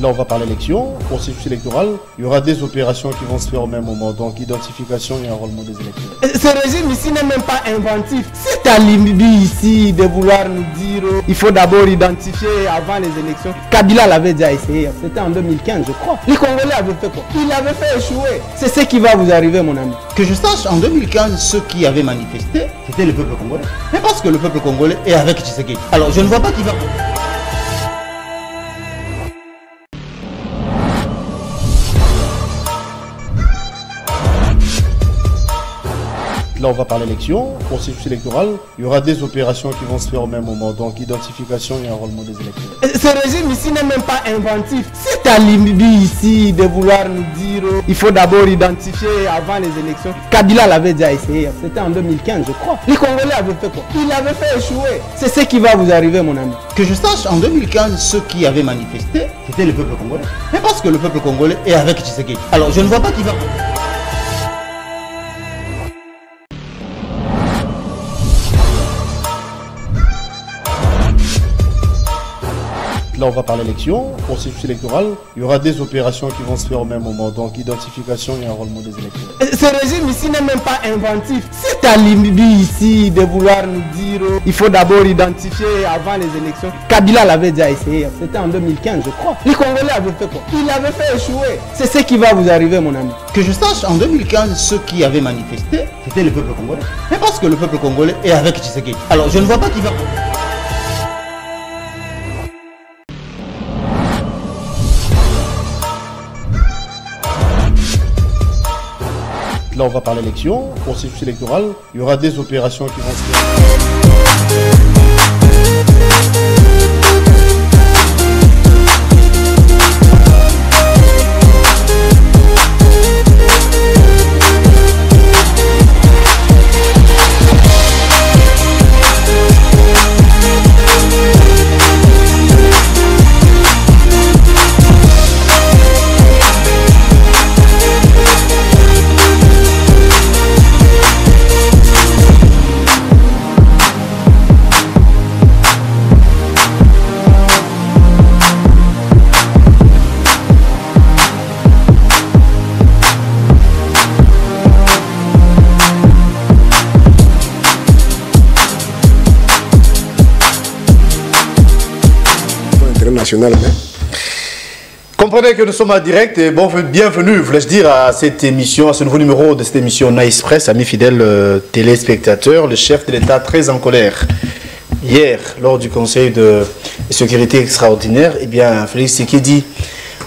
Là, on va parler élection, processus électoral. Il y aura des opérations qui vont se faire au même moment, donc identification et enrôlement des électeurs. Ce régime ici n'est même pas inventif. C'est à l'imbi ici de vouloir nous dire il faut d'abord identifier avant les élections. Kabila l'avait déjà essayé, c'était en 2015 je crois. Les Congolais avaient fait quoi? Il avait fait échouer. C'est ce qui va vous arriver mon ami. Que je sache, en 2015, ceux qui avaient manifesté, c'était le peuple congolais. Mais parce que le peuple congolais est avec Tshisekedi. Alors je ne vois pas qui va... Là, on va parler élection, processus électoral. Il y aura des opérations qui vont se faire au même moment, donc identification et enrôlement des électeurs. Ce régime ici n'est même pas inventif. C'est à l'imbi ici de vouloir nous dire il faut d'abord identifier avant les élections. Kabila l'avait déjà essayé, c'était en 2015 je crois. Les Congolais avaient fait quoi? Il avait fait échouer. C'est ce qui va vous arriver mon ami. Que je sache, en 2015, ceux qui avaient manifesté, c'était le peuple congolais. Mais parce que le peuple congolais est avec Tshisekedi. Alors je ne vois pas qui va... Là, on va parler élection, processus électoral. Il y aura des opérations qui vont se faire au même moment, donc identification et enrôlement des électeurs. Ce régime ici n'est même pas inventif. C'est à l'imbi ici de vouloir nous dire il faut d'abord identifier avant les élections. Kabila l'avait déjà essayé, c'était en 2015 je crois. Les Congolais avaient fait quoi? Il avait fait échouer. C'est ce qui va vous arriver mon ami. Que je sache, en 2015, ceux qui avaient manifesté, c'était le peuple congolais. Mais parce que le peuple congolais est avec Tshisekedi. Alors je ne vois pas qui va... Là, on va parler élection, processus électoral. Il y aura des opérations qui vont se faire. National. Comprenez que nous sommes en direct et bon, bienvenue, voulais-je dire, à cette émission, à ce nouveau numéro de cette émission Nice Press, amis fidèles téléspectateurs. Le chef de l'État très en colère. Hier, lors du Conseil de sécurité extraordinaire, eh bien, Félix Tshisekedi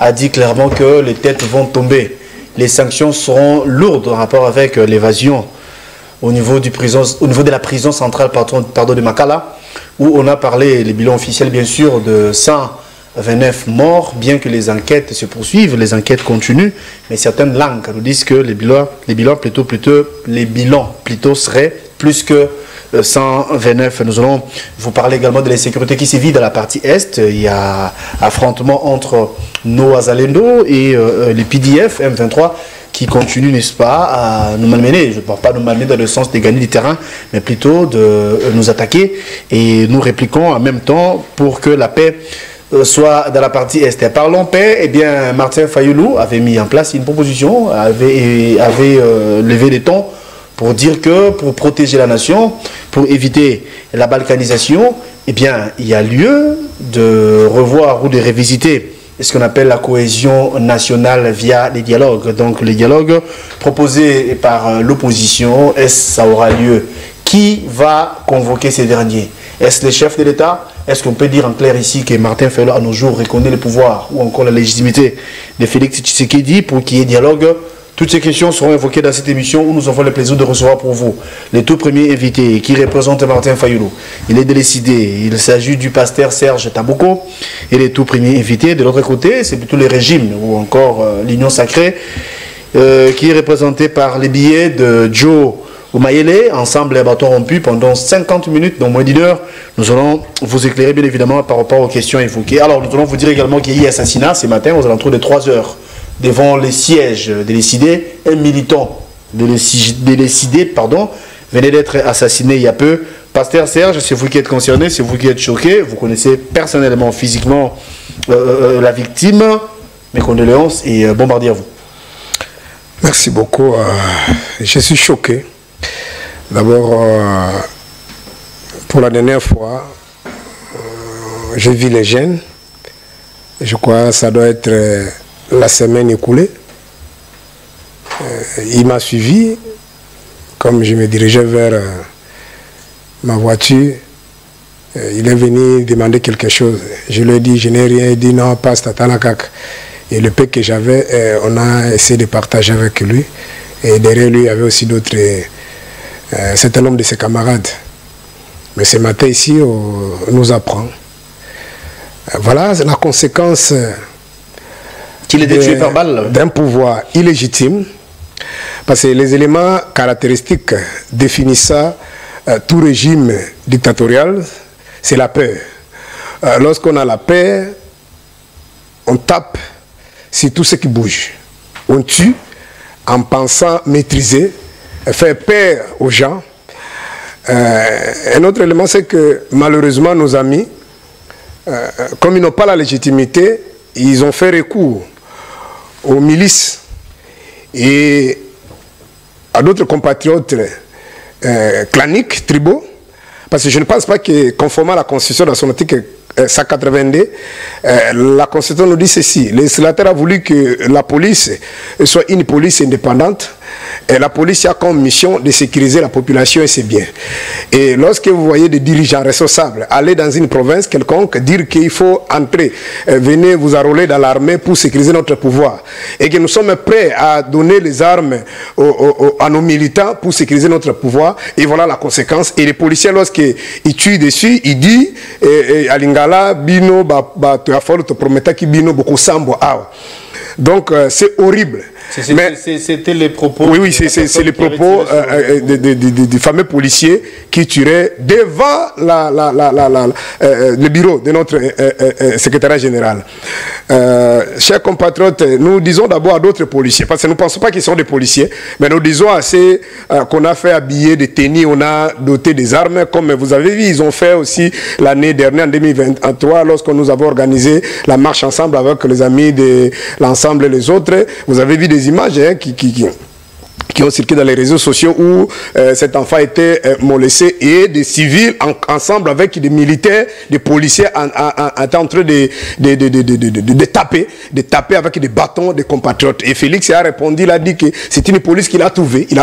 a dit clairement que les têtes vont tomber. Les sanctions seront lourdes en rapport avec l'évasion au niveau de la prison centrale de Makala, où on a parlé, les bilans officiels bien sûr, de 129 morts, bien que les enquêtes se poursuivent, les enquêtes continuent, mais certaines langues nous disent que les bilans plutôt seraient plus que 129. Nous allons vous parler également de l'insécurité qui sévit dans la partie Est. Il y a affrontement entre Noazalendo et les PDF M23 qui continue, n'est-ce pas, à nous malmener. Je ne parle pas de nous malmener dans le sens de gagner du terrain, mais plutôt de nous attaquer. Et nous répliquons en même temps pour que la paix soit dans la partie Est. Et parlons paix, eh bien, Martin Fayulu avait mis en place une proposition, avait levé les tons pour dire que pour protéger la nation, pour éviter la balkanisation, eh bien, il y a lieu de revoir ou de révisiter ce qu'on appelle la cohésion nationale via les dialogues. Donc les dialogues proposés par l'opposition, est-ce ça aura lieu? Qui va convoquer ces derniers? Est-ce le chef de l'État? Est-ce qu'on peut dire en clair ici que Martin Fayulu à nos jours reconnaît le pouvoir ou encore la légitimité de Félix Tshisekedi pour qu'il y ait dialogue? Toutes ces questions seront évoquées dans cette émission où nous avons le plaisir de recevoir pour vous les tout premiers invités qui représentent Martin Fayulu. Il est décidé, il s'agit du pasteur Serge Taboko et les tout premiers invités. De l'autre côté, c'est plutôt le régime ou encore l'Union sacrée qui est représentée par les billets de Joe Omayele, ensemble les bâtons rompus pendant 50 minutes, donc moins d'une heure. Nous allons vous éclairer bien évidemment par rapport aux questions évoquées. Alors nous allons vous dire également qu'il y a eu assassinat ce matin aux alentours de 3 heures. Devant les sièges de l'ECD, un militant de l'ECD, venait d'être assassiné il y a peu Pasteur Serge, c'est vous qui êtes concerné, c'est vous qui êtes choqué, vous connaissez personnellement, physiquement la victime. Mes condoléances et Bombardier à vous. Merci beaucoup. Je suis choqué. D'abord, pour la dernière fois, j'ai vu les jeunes. Je crois que ça doit être la semaine écoulée. Il m'a suivi. Comme je me dirigeais vers ma voiture, il est venu demander quelque chose. Je lui ai dit, je n'ai rien. Il dit, non, pas Tatanakak. Et le peu que j'avais, on a essayé de partager avec lui. Et derrière lui, il y avait aussi d'autres, un certain nombre de ses camarades. Mais ce matin ici, on nous apprend. Voilà la conséquence qu'il était tué par balle d'un pouvoir illégitime. Parce que les éléments caractéristiques définissant tout régime dictatorial, c'est la peur. Lorsqu'on a la peur, on tape sur tout ce qui bouge. On tue en pensant maîtriser, faire peur aux gens. Un autre élément, c'est que malheureusement, nos amis, comme ils n'ont pas la légitimité, ils ont fait recours aux milices et à d'autres compatriotes claniques, tribaux, parce que je ne pense pas que, conformément à la Constitution dans son article 182, la Constitution nous dit ceci. Le législateur a voulu que la police soit une police indépendante. Et la police a comme mission de sécuriser la population et ses biens. Et lorsque vous voyez des dirigeants responsables aller dans une province quelconque, dire qu'il faut entrer, venez vous enrôler dans l'armée pour sécuriser notre pouvoir, et que nous sommes prêts à donner les armes à nos militants pour sécuriser notre pouvoir, et voilà la conséquence. Et les policiers, lorsqu'ils tuent dessus, ils disent à Lingala, Bino, te promettais que Bino, beaucoup sambo. Donc c'est horrible. C'était les propos. Oui, c'est les propos du fameux policier qui tuerait devant le bureau de notre secrétaire général. Chers compatriotes, nous disons d'abord à d'autres policiers, parce que nous ne pensons pas qu'ils sont des policiers, mais nous disons à ceux qu'on a fait habiller des tennis, on a doté des armes, comme vous avez vu, ils ont fait aussi l'année dernière, en 2023, lorsque nous avons organisé la marche ensemble avec les amis de l'ensemble et les autres. Vous avez vu des images qui ont circulé dans les réseaux sociaux où cet enfant était molesté et des civils ensemble avec des militaires, des policiers étaient en train de taper avec des bâtons des compatriotes. Et Félix a répondu, il a dit que c'est une police qu'il a trouvée. Il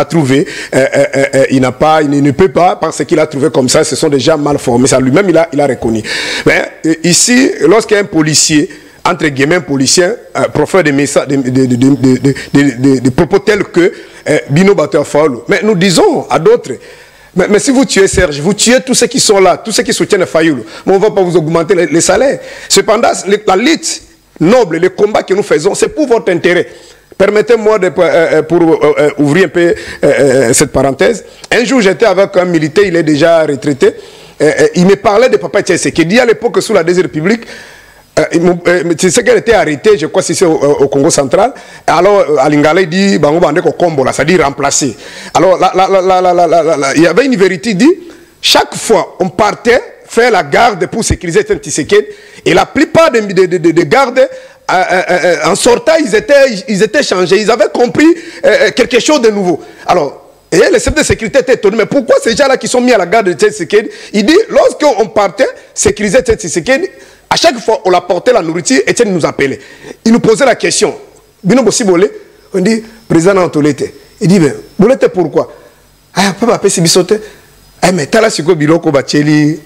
ne peut pas parce qu'il a trouvé comme ça, ce sont des gens mal formés. Ça lui-même, il a reconnu. Mais ici, lorsqu'un policier, entre guillemets, policier, profère des messages, des propos tels que Bino Bateur Faoulou. Mais nous disons à d'autres, mais si vous tuez Serge, vous tuez tous ceux qui sont là, tous ceux qui soutiennent Fayoulou, mais on ne va pas vous augmenter les salaires. Cependant, la lutte noble, le combat que nous faisons, c'est pour votre intérêt. Permettez-moi, pour ouvrir un peu cette parenthèse, un jour j'étais avec un militaire, il est déjà retraité, il me parlait de Papa Tshisekedi, dit à l'époque sous la Deuxième République, tu sais qu'elle était arrêtée, je crois que c'est au Congo central. Alors, à Lingala, il dit, c'est-à-dire remplacer. Alors, il y avait une vérité, il dit, chaque fois, on partait faire la garde pour sécuriser Tshisekedi, et la plupart des gardes, en sortant, ils étaient changés, ils avaient compris quelque chose de nouveau. Alors, et les chefs de sécurité étaient étonnés, mais pourquoi ces gens-là qui sont mis à la garde de Tshisekedi, il dit, lorsqu'on partait sécuriser Tshisekedi, à chaque fois, on apportait la nourriture, Etienne nous appelait. Il nous posait la question. Bino Bossi Bolé, on dit, président Antolete. Il dit, mais Bolete pourquoi? Ah, papa, c'est bisote. Ah, mais t'as là, c'est quoi, Biloko Bacheli,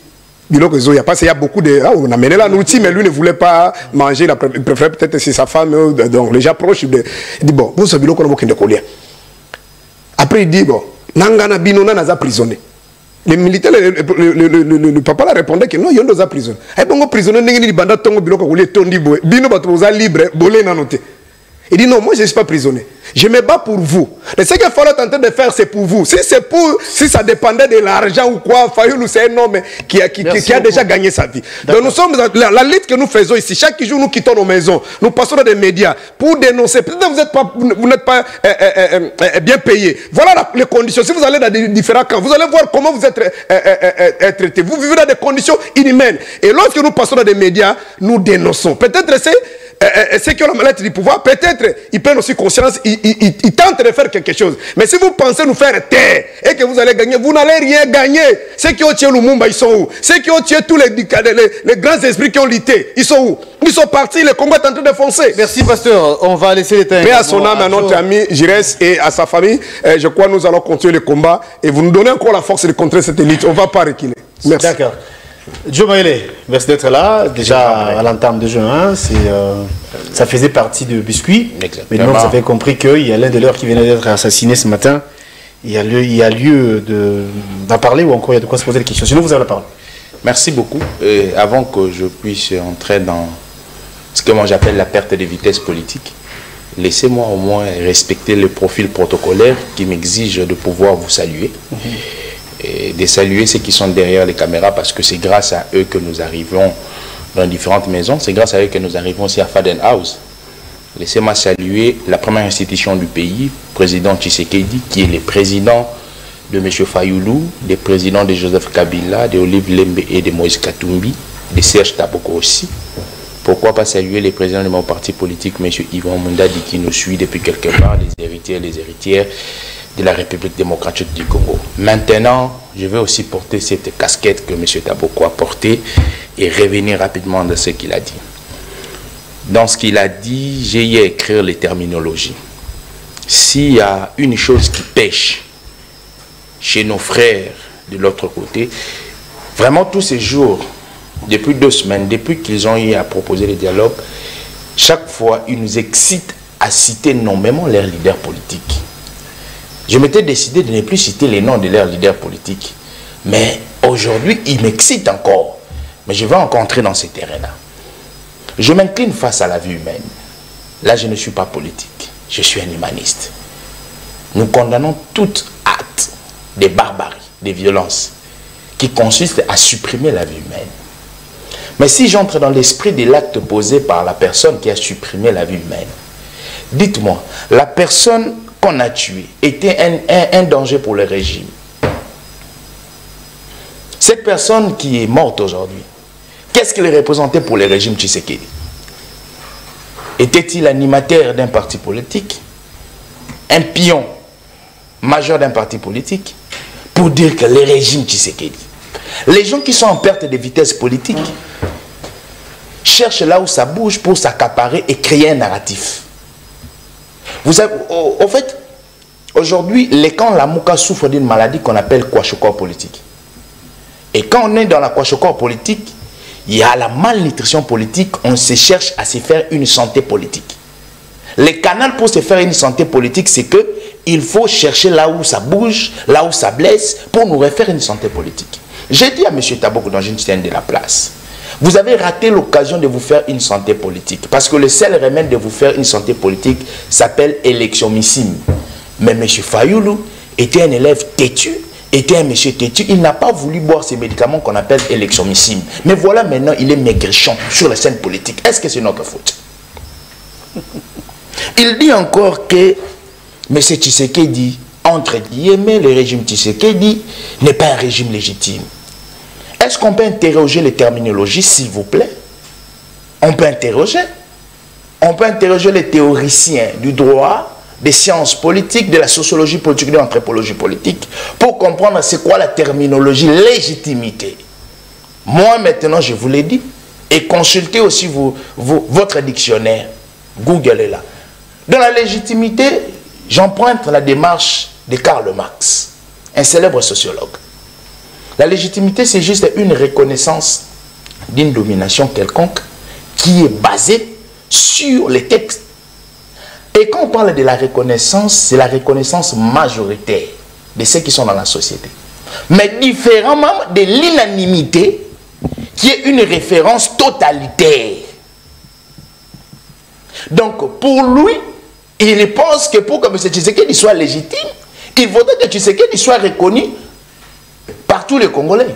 Biloko Zoya? Parce qu'il y a beaucoup de. Ah, on a mené la nourriture, mais lui ne voulait pas manger. Il préférait peut-être c'est sa femme, donc les gens proches. Il dit, bon, vous, c'est Biloko, on a collier. Après, il dit, bon, Nangana Binona n'a pas prisonnier. Les militaires, le papa la répondait que non, il y a des prisonniers. Et bon, prisonniers, il y a des bandats qui ont libre, bolé na noté. Il dit non, moi je ne suis pas prisonnier. Je me bats pour vous. Mais ce que Fayulu est en train de faire, c'est pour vous. Si ça dépendait de l'argent ou quoi, Fayulu, c'est un homme qui a déjà gagné sa vie. Donc nous sommes la lutte que nous faisons ici. Chaque jour, nous quittons nos maisons. Nous passons dans des médias pour dénoncer. Peut-être que vous n'êtes pas bien payé. Voilà les conditions. Si vous allez dans des différents camps, vous allez voir comment vous êtes traités. Vous vivez dans des conditions inhumaines. Et lorsque nous passons dans des médias, nous dénonçons. Peut-être c'est ceux qui ont la maladie du pouvoir, peut-être ils prennent aussi conscience, ils tentent de faire quelque chose. Mais si vous pensez nous faire taire et que vous allez gagner, vous n'allez rien gagner. Ceux qui ont tué Lumumba, ils sont où? Ceux qui ont tué tous les grands esprits qui ont lutté, ils sont où? Ils sont partis, le combat est en train de foncer. Merci pasteur, on va laisser les temps. Paix à son âme, à notre ami Jires et à sa famille. Je crois que nous allons continuer le combat et vous nous donnez encore la force de contrer cette élite. On ne va pas reculer. Merci. D'accord. Joe Maïlé, merci d'être là. Déjà à l'entame de juin, ça faisait partie de Biscuit. Exactement. Mais donc, vous avez compris qu'il y a l'un de leurs qui venait d'être assassiné ce matin. Il y a lieu d'en parler ou encore il y a de quoi se poser des questions. Sinon, vous avez la parole. Merci beaucoup. Et avant que je puisse entrer dans ce que moi j'appelle la perte de vitesse politique, laissez-moi au moins respecter le profil protocolaire qui m'exige de pouvoir vous saluer. Et de saluer ceux qui sont derrière les caméras parce que c'est grâce à eux que nous arrivons dans différentes maisons. C'est grâce à eux que nous arrivons aussi à Faden House. Laissez-moi saluer la première institution du pays, président Tshisekedi, qui est le président de M. Fayulu, le président de Joseph Kabila, de Olive Lembe et de Moïse Katumbi, de Serge Taboko aussi. Pourquoi pas saluer les présidents de mon parti politique, M. Yvan Mundadi, qui nous suit depuis quelque part, les héritiers et les héritières de la République démocratique du Congo. Maintenant, je vais aussi porter cette casquette que M. Taboko a portée et revenir rapidement de ce qu'il a dit. Dans ce qu'il a dit, j'ai eu à écrire les terminologies. S'il y a une chose qui pêche chez nos frères de l'autre côté, vraiment tous ces jours, depuis 2 semaines, depuis qu'ils ont eu à proposer le dialogue, chaque fois, ils nous excitent à citer nommément leurs leaders politiques. Je m'étais décidé de ne plus citer les noms de leurs leaders politiques. Mais aujourd'hui, ils m'excitent encore. Mais je vais encore entrer dans ces terrains-là. Je m'incline face à la vie humaine. Là, je ne suis pas politique. Je suis un humaniste. Nous condamnons tout acte de barbarie, de violence, qui consiste à supprimer la vie humaine. Mais si j'entre dans l'esprit de l'acte posé par la personne qui a supprimé la vie humaine, dites-moi, la personne qu'on a tué était un danger pour le régime. Cette personne qui est morte aujourd'hui, qu'est-ce qu'elle représentait pour le régime Tshisekedi? Était-il animateur d'un parti politique? Un pion majeur d'un parti politique? Pour dire que le régime Tshisekedi, les gens qui sont en perte de vitesse politique cherchent là où ça bouge pour s'accaparer et créer un narratif. Vous savez, au fait, aujourd'hui, les camps Lamouka souffrent d'une maladie qu'on appelle kwashiorkor politique. Et quand on est dans la kwashiorkor politique, il y a la malnutrition politique, on se cherche à se faire une santé politique. Le canal pour se faire une santé politique, c'est que il faut chercher là où ça bouge, là où ça blesse, pour nous refaire une santé politique. J'ai dit à M. Taboko dans une scène de la place, vous avez raté l'occasion de vous faire une santé politique. Parce que le seul remède de vous faire une santé politique s'appelle électionnissime. Mais M. Fayulu était un élève têtu, était un monsieur têtu. Il n'a pas voulu boire ces médicaments qu'on appelle électionnissime. Mais voilà maintenant, il est maigrichon sur la scène politique. Est-ce que c'est notre faute? Il dit encore que M. Tshisekedi, entre guillemets, le régime Tshisekedi n'est pas un régime légitime. Est-ce qu'on peut interroger les terminologies, s'il vous plaît? On peut interroger. On peut interroger les théoriciens du droit, des sciences politiques, de la sociologie politique, de l'anthropologie politique, pour comprendre c'est quoi la terminologie légitimité. Moi, maintenant, je vous l'ai dit, et consultez aussi votre dictionnaire. Google est là. Dans la légitimité, j'emprunte la démarche de Karl Marx, un célèbre sociologue. La légitimité, c'est juste une reconnaissance d'une domination quelconque qui est basée sur les textes. Et quand on parle de la reconnaissance, c'est la reconnaissance majoritaire de ceux qui sont dans la société. Mais différemment de l'unanimité, qui est une référence totalitaire. Donc, pour lui, Il pense que pour que M. Tshisekedi soit légitime, il faudrait que Tshisekedi soit reconnu par tous les Congolais.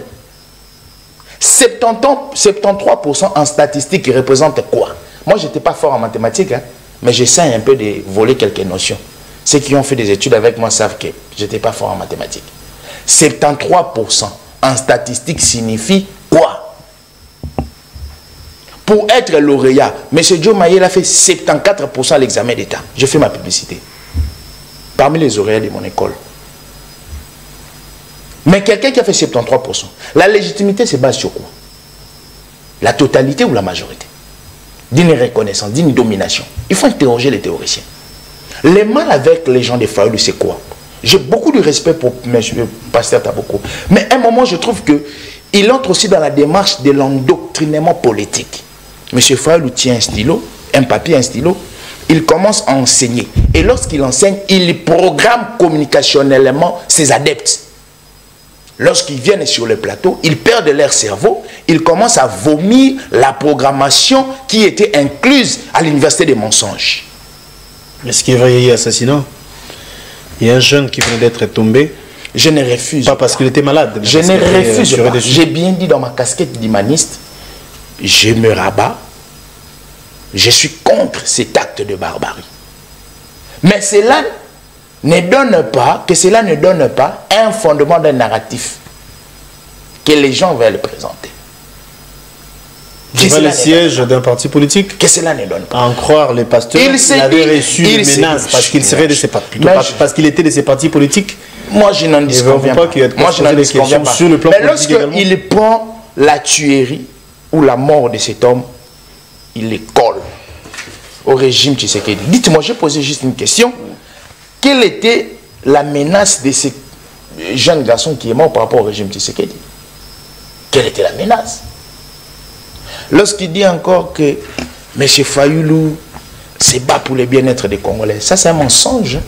73% en statistique représente quoi? Moi, je n'étais pas fort en mathématiques, hein, mais j'essaie un peu de voler quelques notions. Ceux qui ont fait des études avec moi savent que je n'étais pas fort en mathématiques. 73% en statistique signifie quoi? Pour être lauréat, M. Joe Mayel a fait 74% à l'examen d'État. Je fais ma publicité. Parmi les lauréats de mon école. Mais quelqu'un qui a fait 73%, la légitimité se base sur quoi? La totalité ou la majorité? D'une reconnaissance, d'une domination. Il faut interroger les théoriciens. Le mal avec les gens de Fayoulou, c'est quoi? J'ai beaucoup de respect pour M. Pasteur Taboko. Mais à un moment, je trouve qu'il entre aussi dans la démarche de l'endoctrinement politique. M. Fayoulou tient un stylo, un papier, un stylo. Il commence à enseigner. Et lorsqu'il enseigne, il programme communicationnellement ses adeptes. Lorsqu'ils viennent sur le plateau, ils perdent leur cerveau, ils commencent à vomir la programmation qui était incluse à l'université des mensonges. Est-ce qu'il va y avoir assassinat? Il y a un jeune qui venait d'être tombé. Je ne refuse pas. Parce qu'il était malade. Je ne refuse pas. J'ai bien dit dans ma casquette d'humaniste, je me rabats, je suis contre cet acte de barbarie. Mais cela ne donne pas un fondement d'un narratif que les gens veulent présenter. Le siège d'un parti politique. Que cela ne donne pas. En croire les pasteurs, il avait reçu une menace parce qu'il serait de ces partis, parce qu'il était de ces partis politiques. Moi, je n'en disconviens pas. Moi, je n'en disconviens pas. Mais lorsqu'il prend la tuerie ou la mort de cet homme, il les colle au régime Tshisekedi. Dites-moi, j'ai posé juste une question. Quelle était la menace de ce jeune garçon qui est mort par rapport au régime Tshisekedi? Quelle était la menace? Lorsqu'il dit encore que M. Fayoulou se bat pour le bien-être des Congolais, ça c'est un mensonge.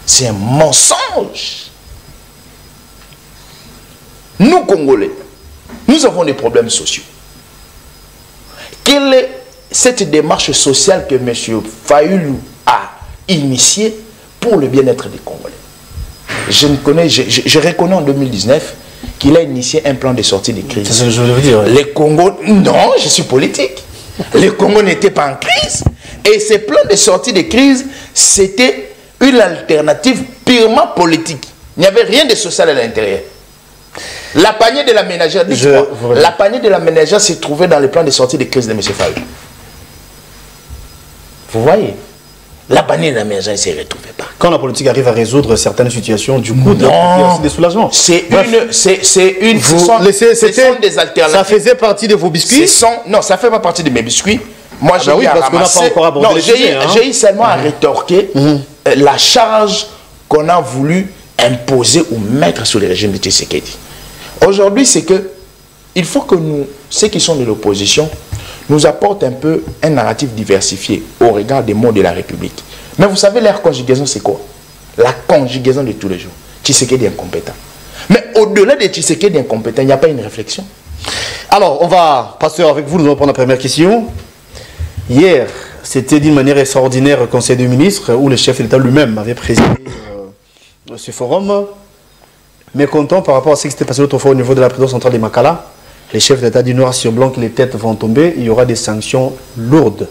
C'est un mensonge. Nous, Congolais, nous avons des problèmes sociaux. Quelle est cette démarche sociale que M. Fayoulou a initiée pour le bien-être des Congolais? Je reconnais en 2019 qu'il a initié un plan de sortie des crises. C'est ce que je voulais dire. Les Congos, non, je suis politique. Les Congos n'étaient pas en crise. Et ce plan de sortie des crises, c'était une alternative purement politique. Il n'y avait rien de social à l'intérieur. La panier de la ménagère, dites-moi, la panier de la ménagère s'est trouvée dans le plan de sortie des crises de M. Fayoulou. Vous voyez? La panier de la ménagère ne s'est retrouvée pas. Quand la politique arrive à résoudre certaines situations, du coup, il y a aussi des soulagements. Ce sont des alternatives. Ça faisait partie de vos biscuits? Non, ça ne fait pas partie de mes biscuits. Moi, j'ai eu seulement à rétorquer la charge qu'on a voulu imposer ou mettre sur le régime de Tshisekedi. Aujourd'hui, c'est que il faut que nous, ceux qui sont de l'opposition, nous apportent un peu un narratif diversifié au regard des mots de la République. Mais vous savez, leur conjugaison, c'est quoi? La conjugaison de tous les jours. Tshisekedi est incompétent. Mais au-delà de Tshisekedi incompétent, il n'y a pas une réflexion. Alors, on va passer avec vous, nous allons prendre la première question. Hier, c'était d'une manière extraordinaire au Conseil des ministres où le chef de l'État lui-même avait présidé ce forum. Mécontent par rapport à ce qui s'était passé l'autre fois au niveau de la présidence centrale de Makala. Les chefs d'État du noir sur blanc que les têtes vont tomber, il y aura des sanctions lourdes.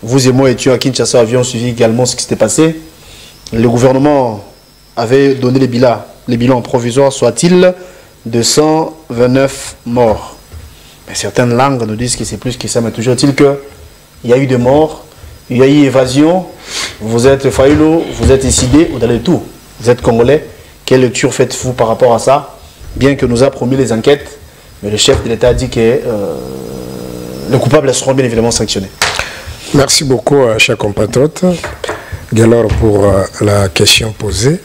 Vous et moi étions à Kinshasa, avions suivi également ce qui s'était passé. Le gouvernement avait donné les bilans provisoires, soit-il de 129 morts. Mais certaines langues nous disent que c'est plus que ça, mais toujours est-il qu'il y a eu des morts, il y a eu évasion, vous êtes Fayoulou, vous êtes Issidé, au-delà de tout, vous êtes Congolais. Quelle lecture faites-vous par rapport à ça? Bien que nous a promis les enquêtes, mais le chef de l'État a dit que les coupables seront bien évidemment sanctionnés. Merci beaucoup, chers compatriotes, Galor, pour la question posée.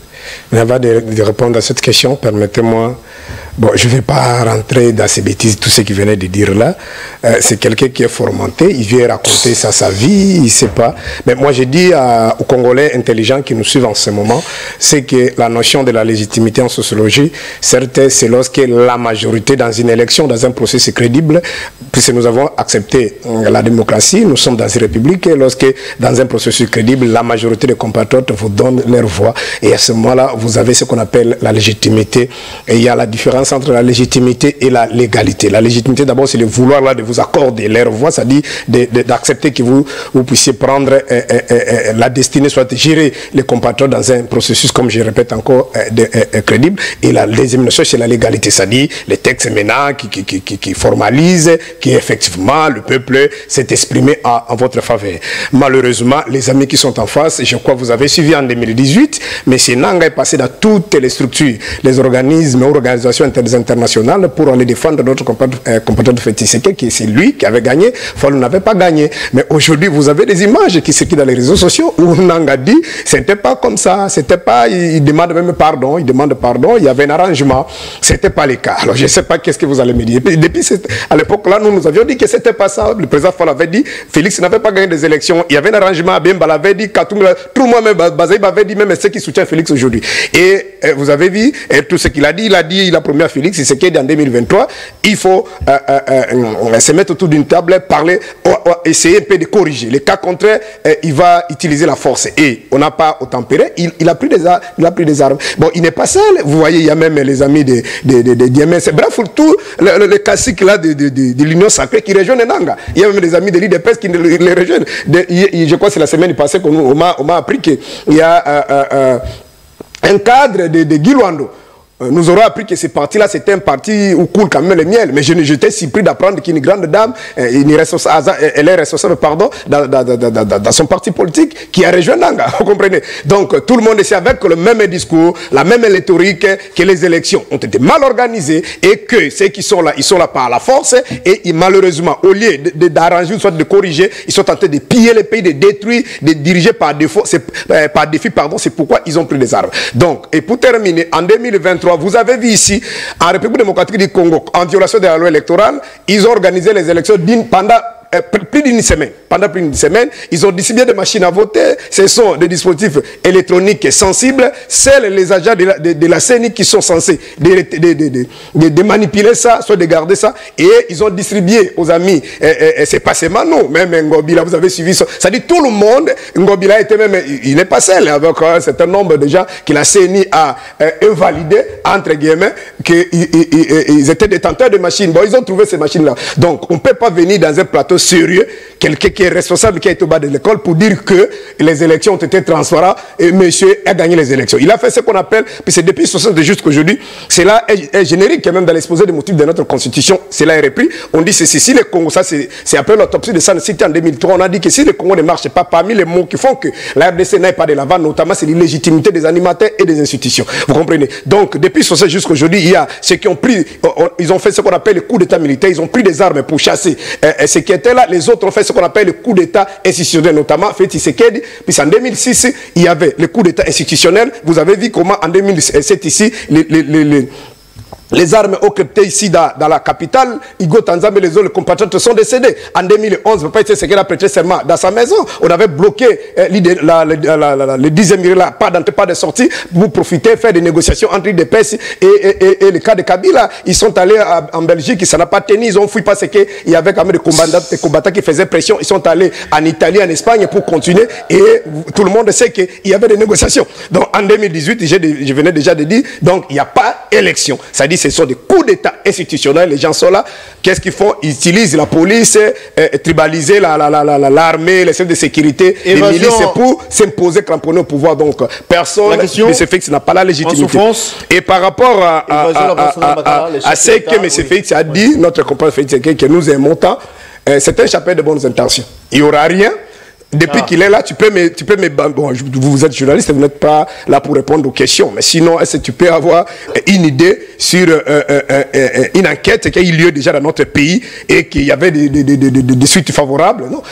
Mais avant de répondre à cette question, permettez-moi Bon, je ne vais pas rentrer dans ces bêtises, tout ce qu'il venait de dire là. C'est quelqu'un qui est formanté, il vient raconter ça, sa vie, il ne sait pas. Mais moi, je dis aux Congolais intelligents qui nous suivent en ce moment, c'est que la notion de la légitimité en sociologie, certes, c'est lorsque la majorité dans une élection, dans un processus crédible, puisque nous avons accepté la démocratie, nous sommes dans une république, et lorsque dans un processus crédible, la majorité des compatriotes vous donnent leur voix, et à ce moment-là, vous avez ce qu'on appelle la légitimité, et il y a la différence entre la légitimité et la légalité. La légitimité, d'abord, c'est le vouloir là de vous accorder leur voix, c'est-à-dire d'accepter que vous puissiez prendre la destinée, soit gérer les compatriotes dans un processus, comme je répète encore, crédible. Et la deuxième notion, c'est la légalité, c'est-à-dire les textes maintenant qui formalisent, qui effectivement le peuple s'est exprimé en votre faveur. Malheureusement, les amis qui sont en face, je crois que vous avez suivi en 2018, mais c'est Nanga est passé dans toutes les structures, les organismes, organisations internationales pour aller défendre notre compatriote Félix Tshisekedi, qui c'est lui qui avait gagné. Fall n'avait pas gagné. Mais aujourd'hui, vous avez des images qui circulent dans les réseaux sociaux où Nanga dit c'était pas comme ça, c'était pas, il demande même pardon, il y avait un arrangement, c'était pas le cas. Alors je ne sais pas qu'est-ce que vous allez me dire. Depuis à l'époque là, nous avions dit que c'était pas ça. Le président Fall avait dit Félix n'avait pas gagné des élections. Il y avait un arrangement. Bemba l'avait dit, tout le monde, Bazaïb avait dit, même ceux qui soutiennent Félix aujourd'hui. Et vous avez vu tout ce qu'il a dit. Il a promis à Félix, c'est qu'il dit en 2023, il faut se mettre autour d'une table, parler, essayer un peu de corriger. Le cas contraire, il va utiliser la force. Et on n'a pas tempéré. Il a pris des armes. Bon, il n'est pas seul. Vous voyez, il y a même les amis de Diamé. Bref, tout le classique là de l'Union sacrée qui rejoint Nanga. Il y a même des amis de l'IDPS qui les rejoignent. Je crois que c'est la semaine passée qu'on m'a appris qu'il y a un cadre de Guy Luando. Nous aurons appris que ce parti-là, c'était un parti où coule quand même le miel. Mais j'étais surpris d'apprendre qu'une grande dame, elle est responsable, dans son parti politique, qui a rejoint Nanga. Vous comprenez? Donc, tout le monde est avec le même discours, la même rhétorique, que les élections ont été mal organisées et que ceux qui sont là, ils sont là par la force et malheureusement, au lieu d'arranger, soit de corriger, ils sont en train de piller le pays, de détruire, de diriger par défaut, par défi, pardon, c'est pourquoi ils ont pris des armes. Donc, et pour terminer, en 2023, vous avez vu ici, en République démocratique du Congo, en violation de la loi électorale, ils ont organisé les élections pendant plus d'une semaine. Pendant plus d'une semaine, ils ont distribué des machines à voter. Ce sont des dispositifs électroniques sensibles. Seuls les agents de la CENI qui sont censés de manipuler ça, soit de garder ça. Et ils ont distribué aux amis. C'est pas seulement nous, même Ngobila, vous avez suivi ça. Ça dit tout le monde. Ngobila était même, il n'est pas seul, avec un certain nombre de gens que la CENI a invalidé, entre guillemets, qu'ils étaient détenteurs de machines. Bon, ils ont trouvé ces machines-là. Donc, on ne peut pas venir dans un plateau sérieux, quelqu'un qui est responsable, qui est au bas de l'école, pour dire que les élections ont été transparentes et monsieur a gagné les élections. Il a fait ce qu'on appelle, puis c'est depuis 60 jusqu'aujourd'hui, cela est générique, même dans l'exposé des motifs de notre constitution, cela est repris. On dit ceci, si le Congo, ça c'est après l'autopsie de San City en 2003, on a dit que si le Congo ne marche pas, parmi les mots qui font que la RDC n'aille pas de l'avant, notamment c'est l'illégitimité des animateurs et des institutions. Vous comprenez? Donc depuis 60 jusqu'aujourd'hui, il y a ceux qui ont pris, ils ont fait ce qu'on appelle le coup d'état militaire, ils ont pris des armes pour chasser ce qui était là, les autres ont fait ce qu'on appelle le coup d'état institutionnel, notamment Félix Tshisekedi. Puis en 2006, il y avait le coup d'état institutionnel. Vous avez vu comment en 2007 ici, les armes occupées ici dans la capitale, Igo Tanzambe et les autres compatriotes sont décédés. En 2011, Papa Tshisekedi a prêté serment dans sa maison. On avait bloqué le 10e là, pas d'entrée, pas de sortie, pour profiter, faire des négociations entre l'IDPS et le cas de Kabila. Ils sont allés en Belgique, ça n'a pas tenu, ils ont fui parce qu'il y avait quand même des combattants qui faisaient pression. Ils sont allés en Italie, en Espagne pour continuer et tout le monde sait qu'il y avait des négociations. Donc en 2018, je venais déjà de dire, donc il n'y a pas élection. Ça dit, ce sont des coups d'état institutionnels, les gens sont là. Qu'est-ce qu'ils font? Ils utilisent la police, tribaliser l'armée, les services de sécurité, les milices pour s'imposer, cramponner au pouvoir. Donc personne, M. Félix n'a pas la légitimité. Et par rapport à ce que M. Félix a dit, notre compagnon Félix, que nous aimons tant, c'est un chapelet de bonnes intentions. Il n'y aura rien. Depuis qu'il est là, tu peux bon, vous êtes journaliste, vous n'êtes pas là pour répondre aux questions. Mais sinon, est-ce que tu peux avoir une idée sur une enquête qui a eu lieu déjà dans notre pays et qu'il y avait des suites favorables, non?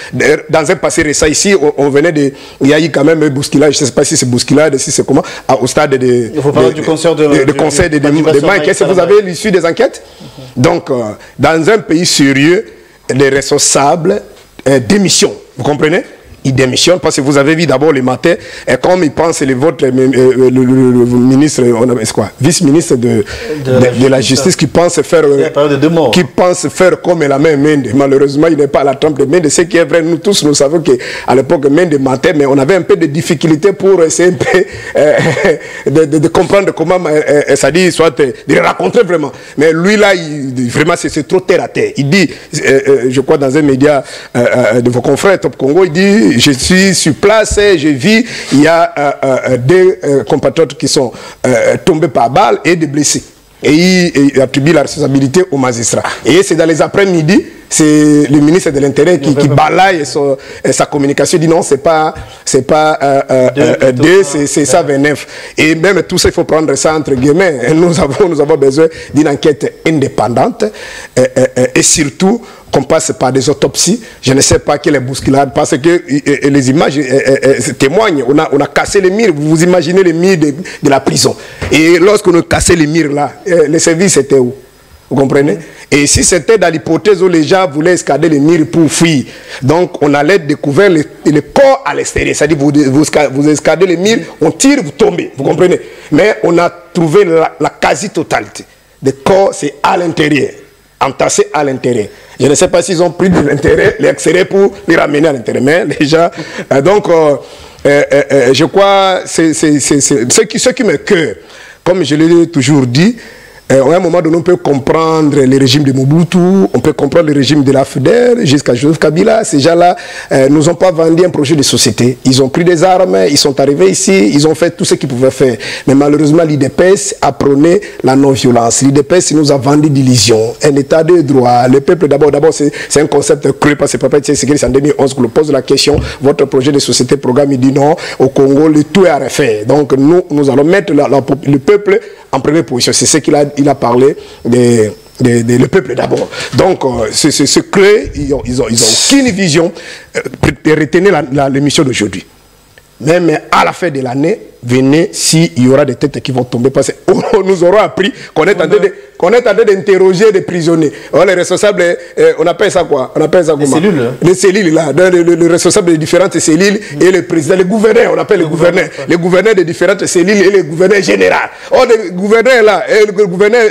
Dans un passé récent ici, on venait de... Il y a eu quand même un bousculage, je ne sais pas si c'est bousculade, si c'est comment, au stade de... Il faut parler du conseil de débat. Est-ce que vous avez l'issue des enquêtes? Donc, dans un pays sérieux, les responsables démissionnent. Vous comprenez? Il démissionne parce que vous avez vu d'abord le matin, et comme il pense le ministre, vice-ministre de la justice qui pense faire comme la main Mende. Malheureusement, il n'est pas à la trempe de Mende. Ce qui est vrai, nous tous, nous savons qu'à l'époque, Mende mentait, mais on avait un peu de difficulté pour essayer un peu de comprendre comment ça dit, soit de le raconter vraiment. Mais lui, là, vraiment, c'est trop terre à terre. Il dit, je crois dans un média de vos confrères Top Congo, il dit, je suis sur place, je vis, il y a des compatriotes qui sont tombés par balle et des blessés. Et il attribue la responsabilité aux magistrats. Et c'est dans les après-midi, c'est le ministre de l'Intérieur qui balaye sa communication, il dit non, c'est pas 2, c'est ça 29. Et même tout ça, il faut prendre ça entre guillemets. Nous avons besoin d'une enquête indépendante et surtout qu'on passe par des autopsies. Je ne sais pas quelle est bousculade, parce que les images témoignent. On a cassé les murs. Vous imaginez les murs de la prison. Et lorsqu'on a cassé les murs là, les services étaient où? Vous comprenez? Et si c'était dans l'hypothèse où les gens voulaient escalader les murs pour fuir, donc on allait découvrir le corps à l'extérieur. C'est-à-dire vous escaladez les murs, on tire, vous tombez. Vous comprenez? Mais on a trouvé la quasi-totalité. Le corps, c'est à l'intérieur, entassé à l'intérieur. Je ne sais pas s'ils ont pris de l'intérieur, l'extérieur pour les ramener à l'intérieur. Mais les gens... donc, je crois, c'est ce qui me cœur. Comme je l'ai toujours dit, à un moment donné, on peut comprendre le régime de Mobutu, on peut comprendre le régime de la FDR, jusqu'à Joseph Kabila. Ces gens-là nous ont pas vendu un projet de société. Ils ont pris des armes, ils sont arrivés ici, ils ont fait tout ce qu'ils pouvaient faire. Mais malheureusement, l'IDPS a prôné la non-violence. L'IDPS nous a vendu d'illusions, un état de droit. Le peuple, d'abord, c'est un concept cru, parce que Papa Tshisekedi, c'est en 2011 qu'on nous pose la question, votre projet de société, programme, il dit non, au Congo, le tout est à refaire. Donc nous allons mettre le peuple en première position. C'est ce qu'il a parlé le peuple d'abord. Donc, ce clé, ils n'ont aucune vision. Retenez l'émission d'aujourd'hui. Même à la fin de l'année, venez s'il y aura des têtes qui vont tomber. Parce que nous aurons appris qu'on est en train d'interroger des prisonniers. Alors, les responsables, on appelle ça quoi? On appelle ça comment? Les cellules. Les cellules, là. Le responsable des différentes cellules et le président, le gouverneur, on appelle le gouverneur. Le gouverneur des différentes cellules et le gouverneur général. Or, le gouverneur là, et le gouverneur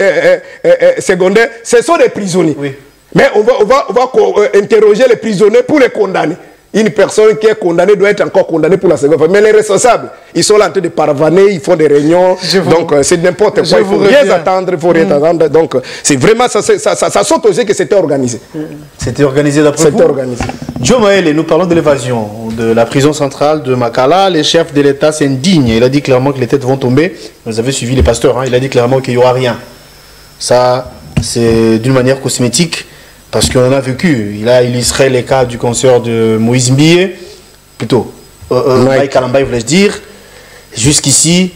secondaire, ce sont des prisonniers. Oui. Mais on va interroger les prisonniers pour les condamner. Une personne qui est condamnée doit être encore condamnée pour la seconde fois. Mais les responsables, ils sont là en train de parvaner, ils font des réunions. Donc c'est n'importe quoi. Il ne faut rien attendre, il faut rien attendre. Donc c'est vraiment, ça saute aux yeux que c'était organisé. C'était organisé d'après vous? C'était organisé. Joe Maele, nous parlons de l'évasion de la prison centrale de Makala. Les chefs de l'État s'indignent. Il a dit clairement que les têtes vont tomber. Vous avez suivi les pasteurs, hein. Il a dit clairement qu'il n'y aura rien. Ça, c'est d'une manière cosmétique. Parce qu'on a vécu, il a illustré les cas du concert de Moïse Mbie, plutôt, Mike Kalambay voulais dire, jusqu'ici,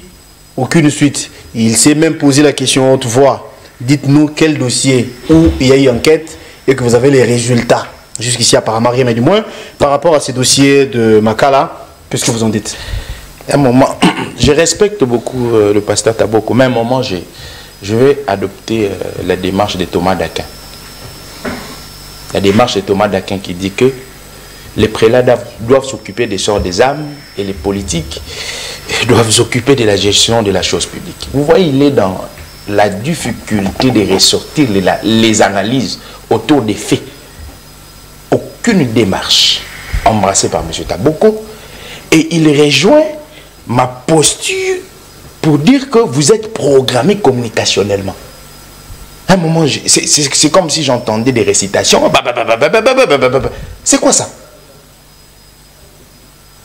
aucune suite. Il s'est même posé la question haute voix, dites-nous quel dossier où il y a eu enquête et que vous avez les résultats. Jusqu'ici, apparemment rien, mais du moins, par rapport à ces dossiers de Makala, qu'est-ce que vous en dites? À un moment, je respecte beaucoup le pasteur Taboko, mais à un moment, je vais adopter la démarche de Thomas d'Aquin. La démarche de Thomas d'Aquin qui dit que les prélats doivent s'occuper des sorts des âmes et les politiques doivent s'occuper de la gestion de la chose publique. Vous voyez, il est dans la difficulté de ressortir les analyses autour des faits. Aucune démarche embrassée par M. Taboko, et il rejoint ma posture pour dire que vous êtes programmé communicationnellement. À un moment, c'est comme si j'entendais des récitations. C'est quoi ça?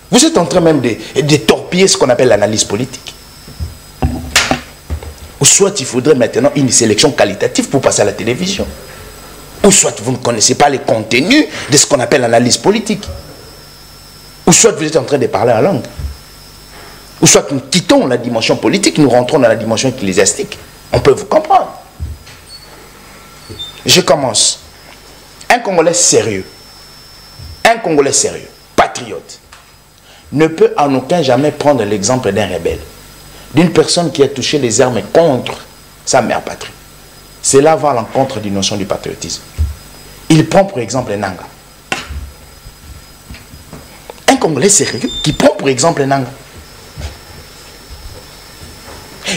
Vous êtes en train même de torpiller ce qu'on appelle l'analyse politique. Ou soit il faudrait maintenant une sélection qualitative pour passer à la télévision. Ou soit vous ne connaissez pas les contenus de ce qu'on appelle l'analyse politique. Ou soit vous êtes en train de parler en langue. Ou soit nous quittons la dimension politique, nous rentrons dans la dimension ecclésiastique. On peut vous comprendre. Je commence. Un Congolais sérieux, patriote, ne peut en aucun jamais prendre l'exemple d'un rebelle, d'une personne qui a touché les armes contre sa mère patrie. Cela va à l'encontre d'une notion du patriotisme. Il prend pour exemple Nanga. Un Congolais sérieux qui prend pour exemple Nanga.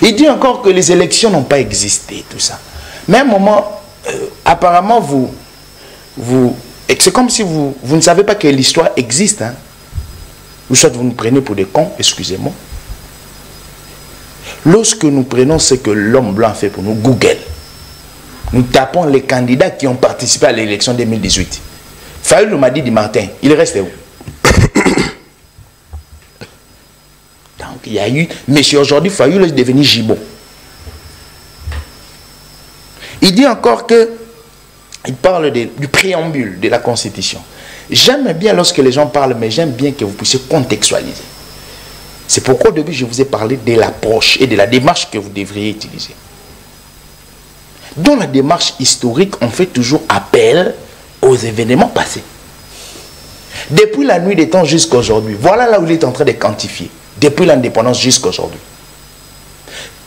Il dit encore que les élections n'ont pas existé, tout ça. Mais à un moment, apparemment, c'est comme si vous ne savez pas que l'histoire existe. Hein? Ou soit vous nous prenez pour des cons, excusez-moi. Lorsque nous prenons ce que l'homme blanc fait pour nous, Google, nous tapons les candidats qui ont participé à l'élection 2018. Fayou m'a dit du Martin, il reste où? Donc il y a eu, mais aujourd'hui, Fayou est devenu Gibo. Il dit encore que, il parle du préambule de la Constitution. J'aime bien lorsque les gens parlent, mais j'aime bien que vous puissiez contextualiser. C'est pourquoi au début, je vous ai parlé de l'approche et de la démarche que vous devriez utiliser. Dans la démarche historique, on fait toujours appel aux événements passés. Depuis la nuit des temps jusqu'à aujourd'hui, voilà là où il est en train de quantifier. Depuis l'indépendance jusqu'à aujourd'hui.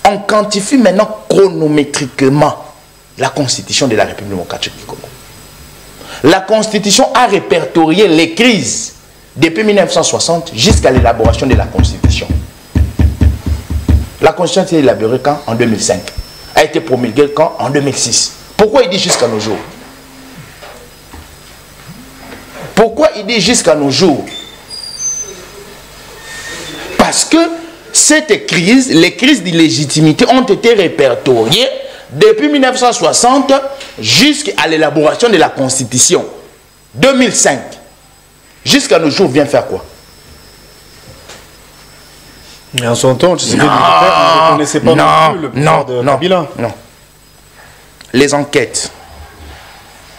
On quantifie maintenant chronométriquement la Constitution de la République démocratique du Congo. La Constitution a répertorié les crises depuis 1960 jusqu'à l'élaboration de la Constitution. La Constitution a été élaborée quand? En 2005. A été promulguée quand? En 2006. Pourquoi il dit jusqu'à nos jours? Pourquoi il dit jusqu'à nos jours? Parce que cette crise, les crises d'illégitimité ont été répertoriées depuis 1960 jusqu'à l'élaboration de la Constitution. 2005. Jusqu'à nos jours, vient faire quoi? Et en son temps, tu sais que les militaires ne reconnaissaient pas non plus le pouvoir de Kabila. Non. Les enquêtes.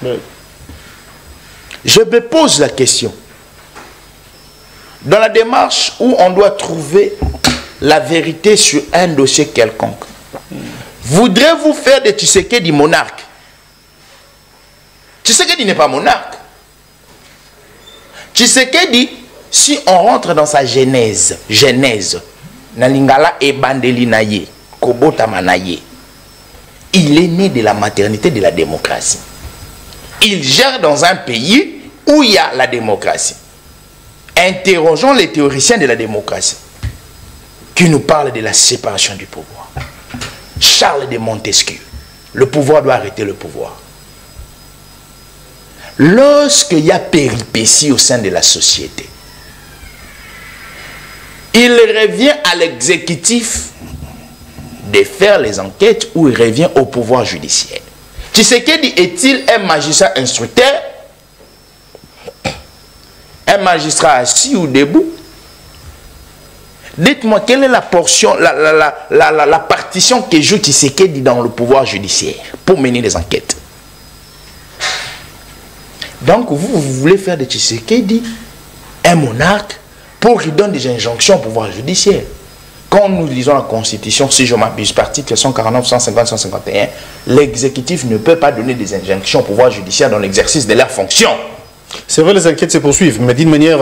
Oui. Je me pose la question. Dans la démarche où on doit trouver la vérité sur un dossier quelconque, voudrez-vous faire de Tshisekedi monarque? Tshisekedi n'est pas monarque. Tshisekedi, si on rentre dans sa genèse, Nalingala et Bandeli Naye, Kobota Manaye, il est né de la maternité de la démocratie. Il gère dans un pays où il y a la démocratie. Interrogeons les théoriciens de la démocratie qui nous parlent de la séparation du pouvoir. Charles de Montesquieu, le pouvoir doit arrêter le pouvoir. Lorsqu'il y a péripéties au sein de la société, il revient à l'exécutif de faire les enquêtes ou il revient au pouvoir judiciaire. Tshisekedi est-il un magistrat instructeur? Un magistrat assis ou debout? Dites-moi, quelle est la portion, la partition que joue Tshisekedi dans le pouvoir judiciaire pour mener les enquêtes? Donc, vous voulez faire de Tshisekedi un monarque pour qu'il donne des injonctions au pouvoir judiciaire. Quand nous lisons la Constitution, si je m'abuse, article 149, 150, 151, l'exécutif ne peut pas donner des injonctions au pouvoir judiciaire dans l'exercice de leurs fonctions. C'est vrai, les enquêtes se poursuivent, mais d'une manière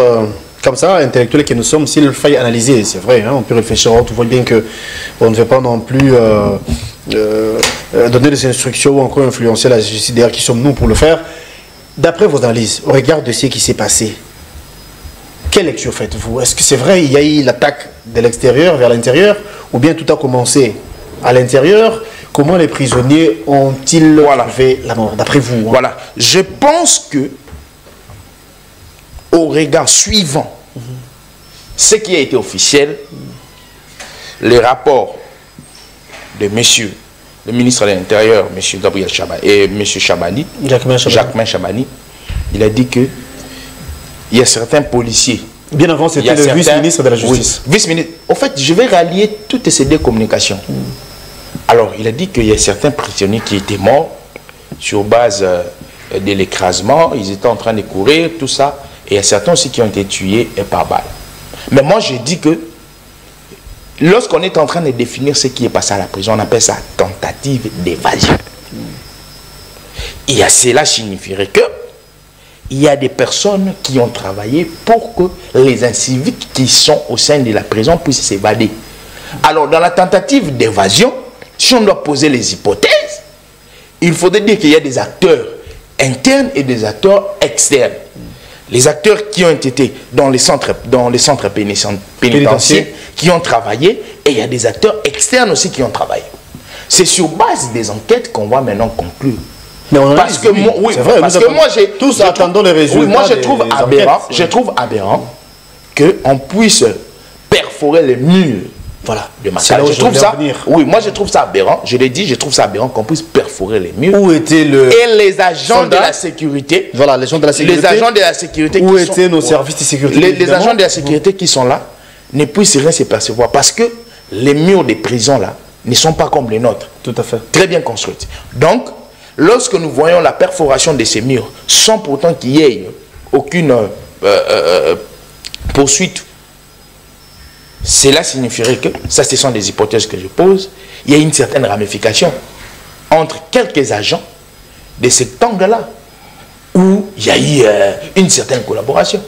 comme ça, intellectuelle que nous sommes, s'il faille analyser, c'est vrai, hein, on peut réfléchir, on voit bien qu'on ne veut pas non plus donner des instructions ou encore influencer la justice, d'ailleurs, qui sommes nous pour le faire. D'après vos analyses, au regard de ce qui s'est passé, quelle lecture faites-vous? Est-ce que c'est vrai, il y a eu l'attaque de l'extérieur vers l'intérieur, ou bien tout a commencé à l'intérieur? Comment les prisonniers ont-ils trouvé la mort, d'après vous? Hein? Voilà, je pense que au regard suivant, ce qui a été officiel, les rapports de monsieur le ministre de l'Intérieur, M. Gabriel Chabani, et M. Chabani, Jacquemain Chabani, il a dit que il y a certains policiers. Bien avant, c'était le vice-ministre de la Justice. Oui, vice-ministre. En fait, je vais rallier toutes ces deux communications. Alors, il a dit qu'il y a certains prisonniers qui étaient morts sur base de l'écrasement. Ils étaient en train de courir, tout ça. Et il y a certains aussi qui ont été tués par balle. Mais moi, je dis que lorsqu'on est en train de définir ce qui est passé à la prison, on appelle ça tentative d'évasion. Et cela signifierait que il y a des personnes qui ont travaillé pour que les inciviques qui sont au sein de la prison puissent s'évader. Alors, dans la tentative d'évasion, si on doit poser les hypothèses, il faudrait dire qu'il y a des acteurs internes et des acteurs externes. Les acteurs qui ont été dans les centres pénitentiaires, qui ont travaillé, et il y a des acteurs externes aussi qui ont travaillé. C'est sur base des enquêtes qu'on va maintenant conclure. Mais on parce que moi, oui, vrai, parce que moi, tous attendons les résultats. Oui, moi, je trouve aberrant qu'on puisse perforer les murs. Voilà, de Makala. Je trouve ça, oui, moi je trouve ça aberrant. Je l'ai dit, je trouve ça aberrant qu'on puisse perforer les murs. Où étaient et les agents de la sécurité. Voilà, les agents de la sécurité. Les agents de la sécurité. Où étaient nos services de sécurité? Les agents de la sécurité qui sont là ne puissent rien se percevoir parce que les murs des prisons là ne sont pas comme les nôtres. Tout à fait. Très bien construites. Donc, lorsque nous voyons la perforation de ces murs, sans pourtant qu'il y ait aucune poursuite, cela signifierait que, ça ce sont des hypothèses que je pose, il y a une certaine ramification entre quelques agents de cet angle-là, où il y a eu une certaine collaboration.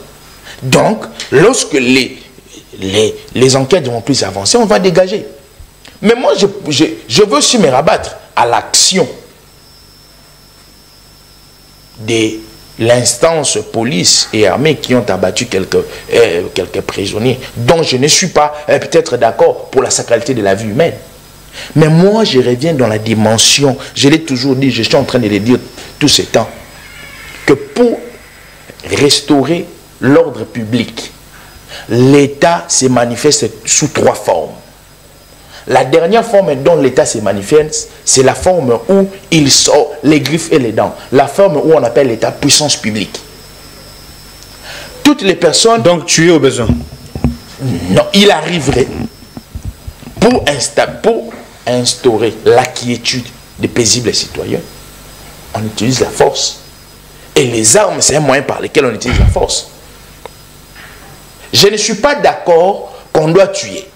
Donc, lorsque les enquêtes vont plus avancer, on va dégager. Mais moi, je veux aussi me rabattre à l'action de l'instance police et armée qui ont abattu quelques prisonniers, dont je ne suis pas peut-être d'accord pour la sacralité de la vie humaine. Mais moi, je reviens dans la dimension, je l'ai toujours dit, je suis en train de le dire tout ce temps, que pour restaurer l'ordre public, l'État se manifeste sous 3 formes. La dernière forme dont l'État se manifeste, c'est la forme où il sort les griffes et les dents. La forme où on appelle l'État puissance publique. Toutes les personnes... Donc tuer au besoin. Non, il arriverait pour instaurer la quiétude des paisibles citoyens. On utilise la force. Et les armes, c'est un moyen par lequel on utilise la force. Je ne suis pas d'accord qu'on doit tuer.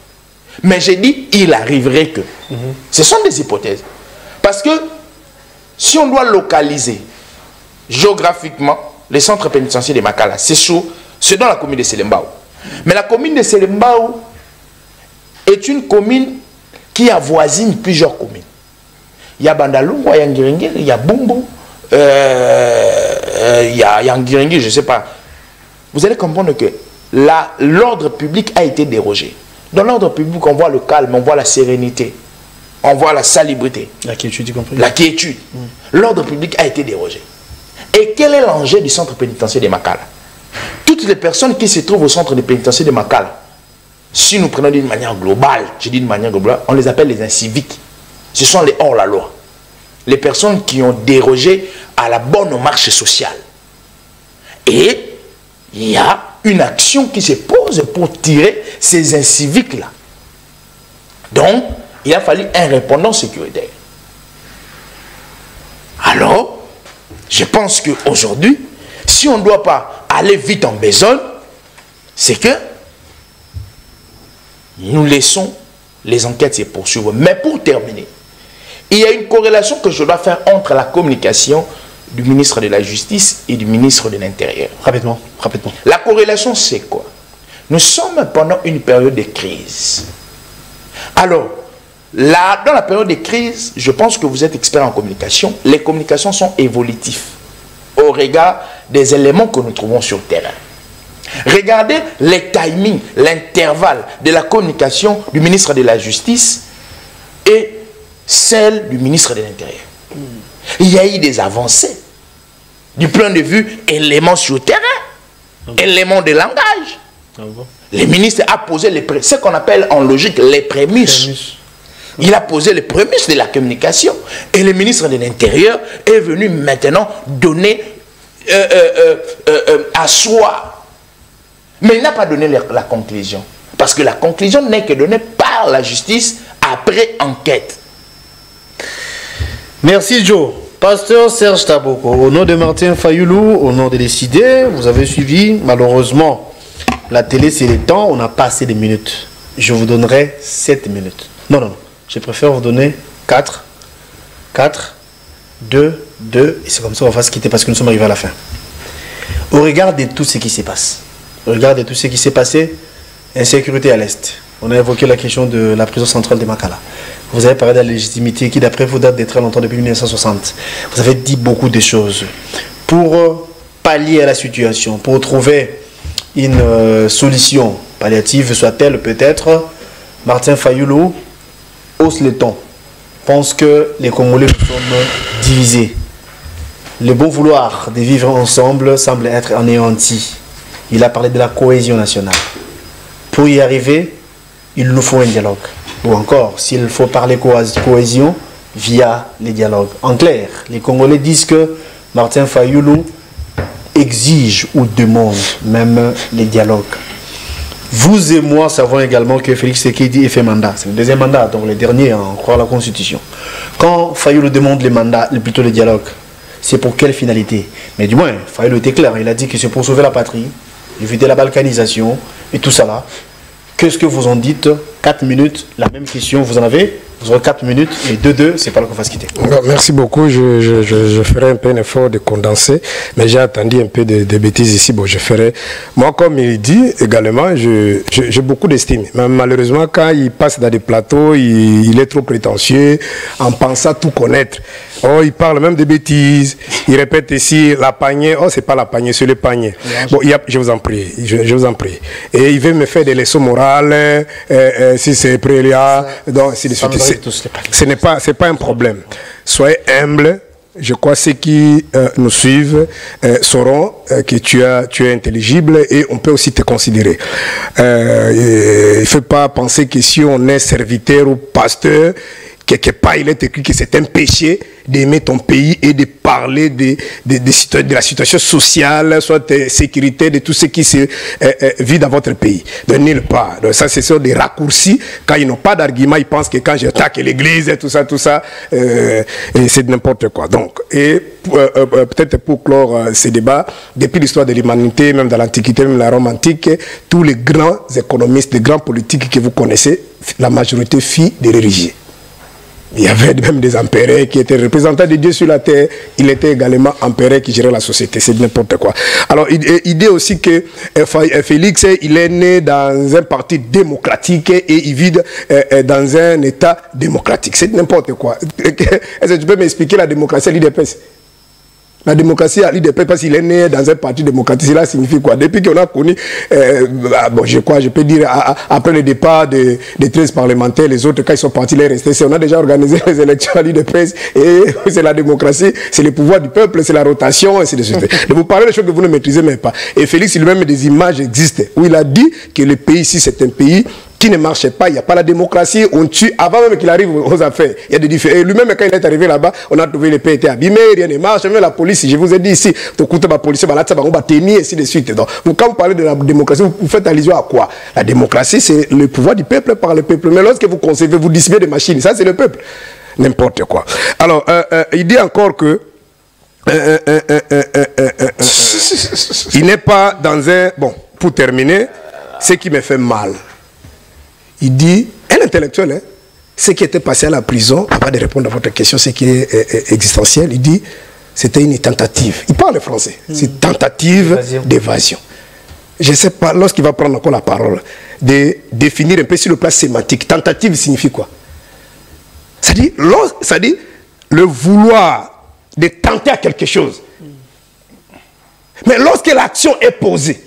Mais j'ai dit, il arriverait que. Ce sont des hypothèses. Parce que si on doit localiser géographiquement les centres pénitentiaires de Makala, c'est dans la commune de Selembao. Mais la commune de Selembao est une commune qui avoisine plusieurs communes. Il y a Bandalungu, il y a Ngiringiri, il y a Bumbu, il y a Ngiringiri, je ne sais pas. Vous allez comprendre que l'ordre public a été dérogé. Dans l'ordre public, on voit le calme, on voit la sérénité, on voit la salubrité. La quiétude, y compris. La quiétude. L'ordre public a été dérogé. Et quel est l'enjeu du centre pénitentiaire de Makala? Toutes les personnes qui se trouvent au centre pénitentiaire de Makala, si nous prenons d'une manière globale, je dis d'une manière globale, on les appelle les inciviques. Ce sont les hors-la-loi. Les personnes qui ont dérogé à la bonne marche sociale. Et il y a une action qui se pose pour tirer ces inciviques-là. Donc, il a fallu un répondant sécuritaire. Alors, je pense qu'aujourd'hui, si on ne doit pas aller vite en besogne, c'est que nous laissons les enquêtes se poursuivre. Mais pour terminer, il y a une corrélation que je dois faire entre la communication du ministre de la Justice et du ministre de l'Intérieur. Rapidement, rapidement. La corrélation, c'est quoi? Nous sommes pendant une période de crise. Alors, là, dans la période de crise, je pense que vous êtes expert en communication. Les communications sont évolutives au regard des éléments que nous trouvons sur le terrain. Regardez les timings, l'intervalle de la communication du ministre de la Justice et celle du ministre de l'Intérieur. Il y a eu des avancées du point de vue éléments sur le terrain, éléments de langage. Le ministre a posé ce qu'on appelle en logique les prémices. Il a posé les prémices de la communication. Et le ministre de l'Intérieur est venu maintenant donner à soi. Mais il n'a pas donné la conclusion. Parce que la conclusion n'est que donnée par la justice après enquête. Merci Joe. Pasteur Serge Taboko, au nom de Martin Fayoulou, au nom de Décidé, vous avez suivi. Malheureusement, la télé, c'est les temps, on n'a pas assez de minutes. Je vous donnerai 7 minutes. Non, non, je préfère vous donner 4, 2, et c'est comme ça qu'on va se quitter parce que nous sommes arrivés à la fin. Au regard de tout ce qui se passe, au regard de tout ce qui s'est passé, insécurité à l'Est. On a évoqué la question de la prison centrale de Makala. Vous avez parlé de la légitimité qui, d'après vous, date de très longtemps, depuis 1960. Vous avez dit beaucoup de choses. Pour pallier à la situation, pour trouver une solution palliative, soit-elle peut-être, Martin Fayoulou hausse le ton. Pense que les Congolais sont divisés. Le bon vouloir de vivre ensemble semble être anéanti. Il a parlé de la cohésion nationale. Pour y arriver, il nous faut un dialogue. Ou encore, s'il faut parler cohésion, via les dialogues. En clair, les Congolais disent que Martin Fayoulou exige ou demande même les dialogues. Vous et moi savons également que Félix Tshisekedi est fait mandat. C'est le deuxième mandat, donc le dernier, on croit à la Constitution. Quand Fayoulou demande les mandats, plutôt les dialogues, c'est pour quelle finalité? Mais du moins, Fayoulou était clair, il a dit que c'est pour sauver la patrie, éviter la balkanisation et tout ça là. Qu'est-ce que vous en dites? 4 minutes, la même question, vous en avez? Vous aurez 4 minutes, et 2-2, c'est pas là qu'on va se quitter. Merci beaucoup, je ferai un peu un effort de condenser, mais j'ai attendu un peu de bêtises ici, bon je ferai. Moi comme il dit également, j'ai beaucoup d'estime, mais malheureusement quand il passe dans des plateaux, il est trop prétentieux, en pensant tout connaître. Oh, il parle même de bêtises, il répète ici la panier, oh c'est pas la panier, c'est le panier. Bon, je vous en prie, je vous en prie. Et il veut me faire des leçons morales, si c'est prélia, donc ainsi de suite. Ce n'est pas un problème. Soyez humble. Je crois que ceux qui nous suivent sauront que tu es intelligible et on peut aussi te considérer. Il ne faut pas penser que si on est serviteur ou pasteur, quelque part il est écrit que c'est un péché d'aimer ton pays et de parler de la situation sociale, soit de sécurité, de tout ce qui se vit dans votre pays. De nulle part. Donc ça, c'est sur des raccourcis. Quand ils n'ont pas d'argument, ils pensent que quand j'attaque l'église et tout ça, c'est n'importe quoi. Donc, et peut-être pour clore ces débats, depuis l'histoire de l'humanité, même dans l'Antiquité, même la Rome antique, tous les grands économistes, les grands politiques que vous connaissez, la majorité fit des religieux. Il y avait même des empereurs qui étaient représentants de Dieu sur la terre. Il était également empereur qui gérait la société. C'est n'importe quoi. Alors, il dit aussi que Félix, il est né dans un parti démocratique et il vit dans un État démocratique. C'est n'importe quoi. Est-ce que tu peux m'expliquer la démocratie à l'IDPS? La démocratie à l'IDP, parce qu'il est né dans un parti démocratique, cela signifie quoi? Depuis qu'on a connu, bon, je peux dire, après le départ des 13 parlementaires, les autres, quand ils sont partis, les restés, on a déjà organisé les élections à l'IDP, et c'est la démocratie, c'est le pouvoir du peuple, c'est la rotation, et ainsi de suite. De vous parler de choses que vous ne maîtrisez même pas. Et Félix, lui-même, des images existent, où il a dit que le pays ici, c'est un pays qui ne marchait pas, il n'y a pas la démocratie, on tue avant même qu'il arrive aux affaires. Il y a des différences. Et lui-même, quand il est arrivé là-bas, on a trouvé les pays étaient abîmés, rien ne marche, même la police, je vous ai dit ici, la police, on va tenir, ainsi de suite. Donc, quand vous parlez de la démocratie, vous faites allusion à quoi? La démocratie, c'est le pouvoir du peuple par le peuple. Mais lorsque vous concevez, vous distribuez des machines, ça c'est le peuple. N'importe quoi. Alors, il dit encore que il n'est pas dans un... Bon, pour terminer, ce qui me fait mal. Il dit, un intellectuel, hein, ce qui était passé à la prison, avant de répondre à votre question, ce qui est existentiel, il dit, c'était une tentative. Il parle français. C'est une tentative d'évasion. Je ne sais pas, lorsqu'il va prendre encore la parole, de définir un peu sur le plan sémantique. Tentative signifie quoi? C'est-à-dire le vouloir de tenter à quelque chose. Mais lorsque l'action est posée,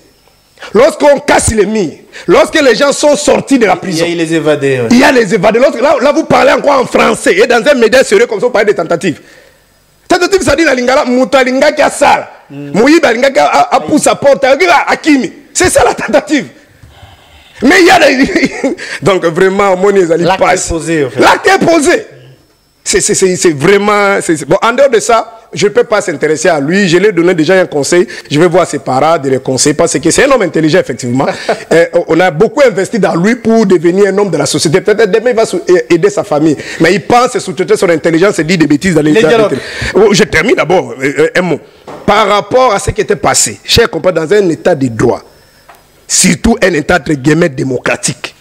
lorsqu'on casse les murs, lorsque les gens sont sortis de la prison, il y a les évadés. Ouais. Il y a les évadés. Là, vous parlez encore en français. Et dans un média sérieux comme ça, vous parlez de tentatives. Tentative, ça dit la lingala, mutalinga qui a sala. Mouyiba linga qui a poussé sa porte. Akimi. C'est ça la tentative. Mais il y a des... Donc vraiment, mon l'acte est posé. En fait. L'acte est posé. C'est vraiment... Bon, en dehors de ça, je ne peux pas s'intéresser à lui. Je lui ai donné déjà un conseil. Je vais voir ses parents, de les conseiller, parce que c'est un homme intelligent, effectivement. On a beaucoup investi dans lui pour devenir un homme de la société. Peut-être demain, il va aider sa famille. Mais il pense et sous-traiter son intelligence et dit des bêtises dans les dialogues. Je termine d'abord un mot. Par rapport à ce qui était passé, chers compatriotes, dans un état de droit, surtout un état entre guillemets démocratique.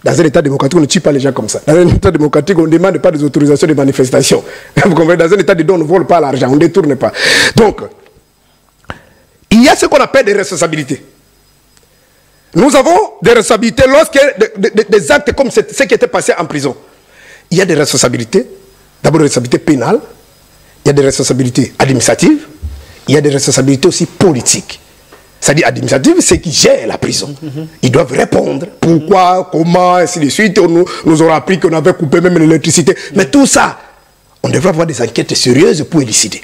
Dans un état démocratique, on ne tue pas les gens comme ça. Dans un état démocratique, on ne demande pas des autorisations de manifestation. Vous comprenez? Dans un état de droit, on ne vole pas l'argent, on ne détourne pas. Donc, il y a ce qu'on appelle des responsabilités. Nous avons des responsabilités lorsqu'il y a des actes comme ce qui était passé en prison. Il y a des responsabilités. D'abord, des responsabilités pénales. Il y a des responsabilités administratives. Il y a des responsabilités aussi politiques. C'est-à-dire administrative, c'est qui gère la prison. Ils doivent répondre. Pourquoi, comment, ainsi de suite. On nous aura appris qu'on avait coupé même l'électricité. Mais tout ça, on devrait avoir des enquêtes sérieuses pour élucider.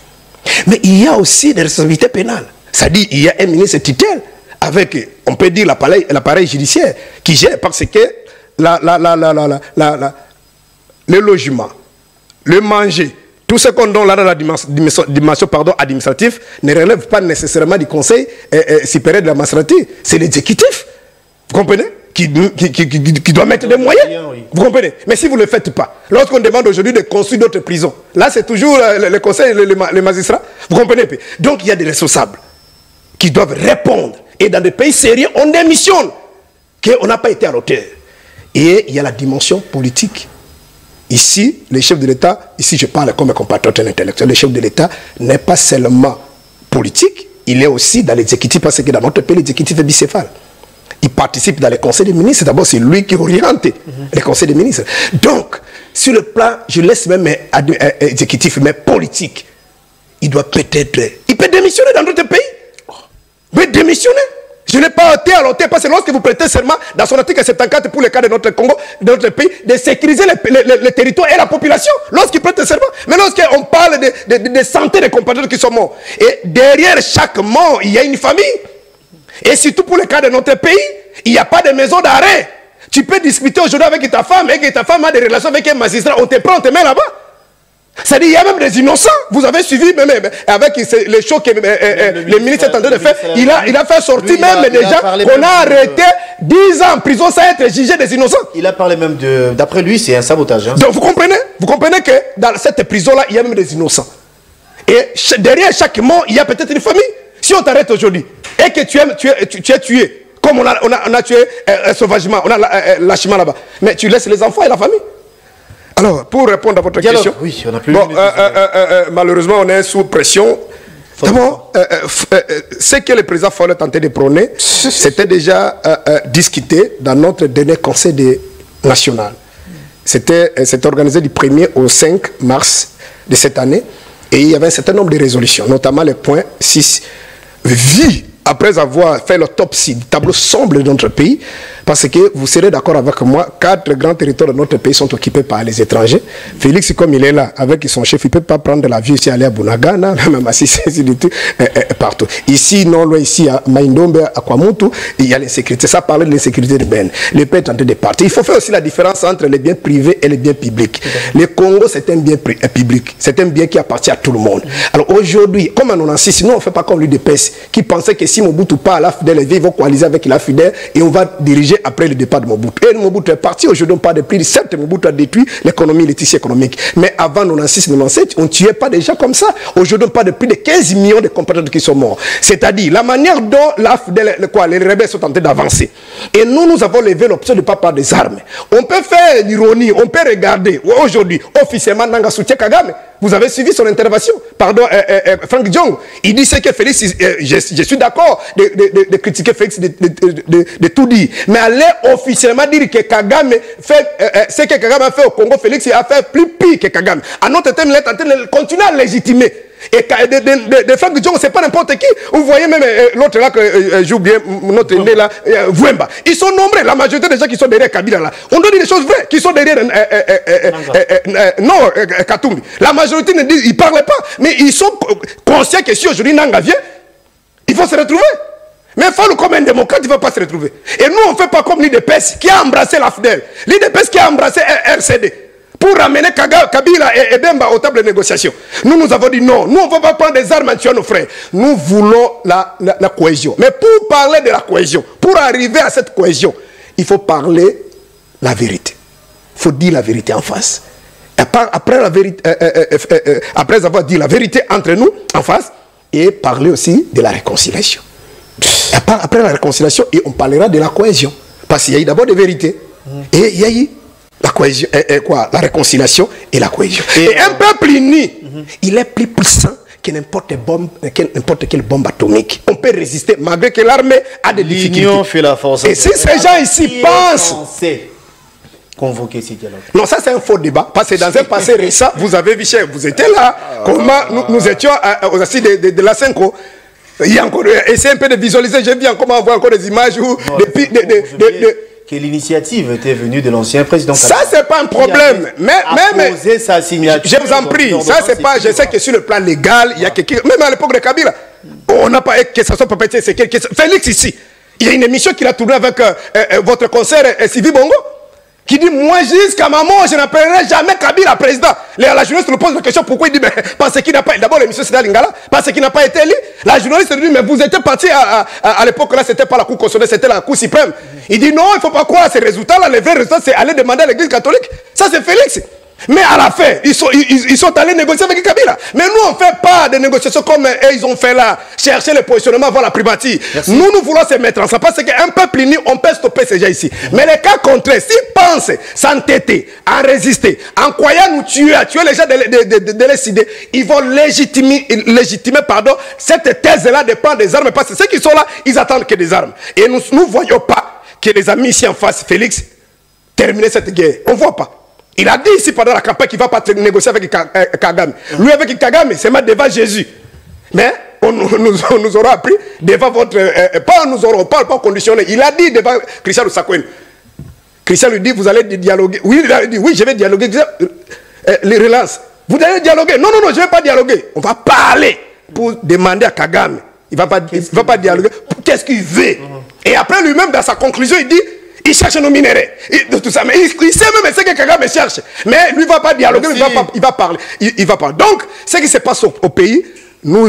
Mais il y a aussi des responsabilités pénales. C'est-à-dire il y a un ministre tutelle avec, on peut dire, l'appareil judiciaire qui gère parce que le logement, le manger, tout ce qu'on donne là dans la dimension administrative ne relève pas nécessairement du Conseil supérieur de la magistrature. C'est l'exécutif, vous comprenez, qui doit mettre des moyens. Vous comprenez? Mais si vous ne le faites pas, lorsqu'on demande aujourd'hui de construire d'autres prisons, là c'est toujours le Conseil, les magistrats. Vous comprenez? Donc il y a des responsables qui doivent répondre. Et dans des pays sérieux, on démissionne. Qu'on n'a pas été à l'auteur. Et il y a la dimension politique. Ici, le chef de l'État, ici je parle comme un compatriote intellectuel, le chef de l'État n'est pas seulement politique, il est aussi dans l'exécutif, parce que dans notre pays, l'exécutif est bicéphale. Il participe dans les conseils des ministres, d'abord c'est lui qui oriente les conseils des ministres. Donc, sur le plan, je laisse même exécutif, mais politique, il doit peut-être, il peut démissionner dans notre pays. Mais démissionner. Je n'ai pas été à l'auteur parce que lorsque vous prêtez serment dans son article 74 pour le cas de notre Congo, de notre pays, de sécuriser les territoires et la population, lorsqu'il prête serment. Mais lorsqu'on parle de santé des compatriotes qui sont morts, et derrière chaque mort, il y a une famille. Et surtout pour le cas de notre pays, il n'y a pas de maison d'arrêt. Tu peux discuter aujourd'hui avec ta femme, et que ta femme a des relations avec un magistrat, on te prend, on te met là-bas. C'est-à-dire qu'il y a même des innocents. Vous avez suivi même avec les shows que le ministre est en train de faire. Il a fait sortir même des gens qu'on a arrêtés 10 ans en prison sans être jugé des innocents. Il a parlé même de... D'après lui, c'est un sabotage. Hein. Donc vous comprenez que dans cette prison-là, il y a même des innocents. Et derrière chaque mort, il y a peut-être une famille. Si on t'arrête aujourd'hui et que tu es tué, comme on a tué sauvagement, on a lâchement là-bas, mais tu laisses les enfants et la famille. Alors, pour répondre à votre question, oui, on a plus malheureusement, on est sous pression. D'abord, ce que le président Follett tentait de prôner, c'était déjà discuté dans notre dernier conseil national. C'était organisé du 1er au 5 mars de cette année. Et il y avait un certain nombre de résolutions, notamment le point 6. Vie, après avoir fait l'autopsie du tableau sombre de notre pays, parce que vous serez d'accord avec moi, 4 grands territoires de notre pays sont occupés par les étrangers. Félix, comme il est là, avec son chef, il ne peut pas prendre l'avion ici, aller à Bunagana, même à Sissi, partout. Ici, non loin, ici, à Maïndombe, à Kwamutu, il y a l'insécurité. Ça parlait de l'insécurité urbaine. Le pays est en train de partir. Il faut faire aussi la différence entre les biens privés et les biens publics. Le Congo, c'est un bien public. C'est un bien qui appartient à tout le monde. Alors aujourd'hui, comme en 96, nous, on ne fait pas comme l'UDPS, qui pensait que si Mobutu part à la FIDEL, ils vont coaliser avec la FIDEL et on va diriger après le départ de Mobutu. Et Mobutu est parti, aujourd'hui on parle de prix. Certes, Mobutu a détruit l'économie, les tissus économiques. Mais avant 96-97, on ne tuait pas des gens comme ça. Aujourd'hui on parle de plus de 15 millions de compatriotes qui sont morts. C'est-à-dire la manière dont les rebelles sont en train d'avancer. Et nous avons levé l'option de ne pas prendre des armes. On peut faire l'ironie, on peut regarder. Aujourd'hui, officiellement, Nanga soutient Kagame. Vous avez suivi son intervention. Pardon, Frank Djong. Il dit que Félix, je suis d'accord de critiquer Félix, de tout dire. Mais aller officiellement dire que Kagame fait ce que Kagame a fait au Congo, Félix a fait plus pire que Kagame. À notre thème, il est en train de continuer à légitimer. Et de Frank Djong, c'est pas n'importe qui. Vous voyez même l'autre là, que j'ai oublié, notre aîné là, Vouemba. Ils sont nombreux, la majorité des gens qui sont derrière Kabila là. On doit dire des choses vraies, qui sont derrière Katumbi. La majorité ne dit, ils parlent pas, mais ils sont conscients que si aujourd'hui Nanga vient, il faut se retrouver. Mais Fallou, comme un démocrate, il ne va pas se retrouver. Et nous, on ne fait pas comme l'IDPS qui a embrassé la FIDEL. L'IDPS qui a embrassé RCD. pour ramener Kabila et Bemba aux tables de négociation. Nous avons dit non. Nous, on ne va pas prendre des armes en tuant nos frères. Nous voulons la cohésion. Mais pour parler de la cohésion, pour arriver à cette cohésion, il faut parler la vérité. Il faut dire la vérité en face. Après avoir dit la vérité entre nous, en face, et parler aussi de la réconciliation. Après la réconciliation, et on parlera de la cohésion. Parce qu'il y a eu d'abord des vérités. Et il y a eu la cohésion, la réconciliation et la cohésion. Et un peuple uni, il est plus puissant que n'importe quelle bombe atomique. On peut résister malgré que l'armée a des difficultés. L'union fait la force. Et si ces gens ici pensent convoquer ces dialogues. Non, ça c'est un faux débat. Parce que dans un passé récent, vous avez vu, vous étiez là, comment nous étions aux assises de la Cinco. Il y a encore, essayez un peu de visualiser, j'ai vu comment on voit encore des images où que l'initiative était venue de l'ancien président. Ça, c'est pas un problème. Mais sa signature, je vous en prie, ça, c'est pas. Je sais que sur le plan légal, il y a quelqu'un. Même à l'époque de Kabila, on n'a pas. Que ça soit pas pété, c'est quelqu'un. Félix ici, il y a une émission qu'il a tournée avec votre concert Sylvie Bongo, qui dit moi, jusqu'à ma mort, je n'appellerai jamais Kabila président. La journaliste nous pose la question pourquoi il dit parce qu'il n'a pas. D'abord, l'émission c'était à Lingala, parce qu'il n'a pas été élu. La journaliste lui dit mais vous étiez parti à l'époque là, c'était pas la Cour constitutionnelle, c'était la Cour suprême. Il dit non, il ne faut pas croire à ces résultats-là. Les vrais résultats, c'est aller demander à l'église catholique. Ça, c'est Félix. Mais à la fin, ils sont allés négocier avec Kabila. Mais nous, on ne fait pas de négociations comme ils ont fait là, chercher le positionnement, voir la primatie. Nous voulons se mettre ensemble. Parce qu'un peuple uni, on peut stopper ces gens ici. Mais les cas contraires, s'ils pensent s'entêter, à résister, en croyant nous tuer, à tuer les gens de les cider, ils vont légitimer cette thèse-là de prendre des armes. Parce que ceux qui sont là, ils attendent que des armes. Et nous ne voyons pas que les amis ici en face, Félix, terminer cette guerre. On ne voit pas. Il a dit ici pendant la campagne qu'il ne va pas négocier avec Kagame. Lui avec Kagame, c'est mettre devant Jésus. Mais on nous aura appris devant votre... on parle pas conditionné. Il a dit devant Christian Sakwen. Christian lui dit, vous allez dialoguer. Oui, il a dit, oui, je vais dialoguer. Les relances. Vous allez dialoguer. Non, je ne vais pas dialoguer. On va parler pour demander à Kagame. Il ne va pas dialoguer. Qu'est-ce qu'il veut? Et après lui-même, dans sa conclusion, il dit... Il cherche nos minéraux. Tout ça. Mais il sait même ce que Kagame cherche. Mais lui ne va pas dialoguer, il va parler. Il va parler. Donc, ce qui se passe au pays, nous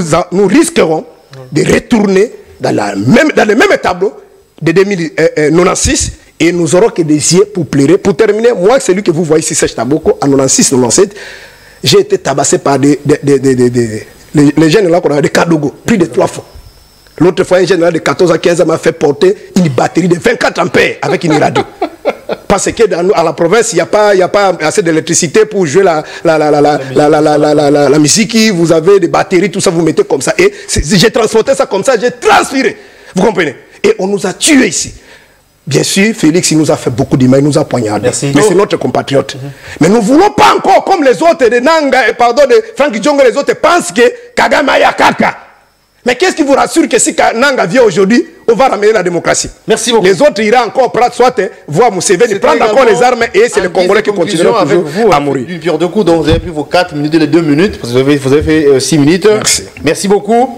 risquerons de retourner dans le même tableau de 2096 et nous aurons que des yeux pour pleurer. Pour terminer, moi, celui que vous voyez ici, Serge Taboko, en 96-97, j'ai été tabassé par les jeunes là qu'on a des Kadogo, plus de 3 fois. L'autre fois, un général de 14 à 15 ans m'a fait porter une batterie de 24 ampères avec une radio. Parce que à la province, il n'y a pas assez d'électricité pour jouer la musique. Vous avez des batteries, tout ça, vous mettez comme ça. Et j'ai transporté ça comme ça, j'ai transpiré. Vous comprenez? Et on nous a tués ici. Bien sûr, Félix, il nous a fait beaucoup de mal, il nous a poignardé. Mais c'est notre compatriote. Mais nous ne voulons pas encore, comme les autres de Nanga, de Frank Djongo, les autres pensent que Kagame a caca. Mais qu'est-ce qui vous rassure que si Nanga vient aujourd'hui, on va ramener la démocratie? Merci beaucoup. Les autres iront encore soit voir Museveni prendre encore les armes et c'est les Congolais qui continueront toujours à mourir. Une pierre de coup, donc vous avez pris vos 4 minutes et les 2 minutes, parce que vous avez fait 6 minutes. Merci. Merci beaucoup.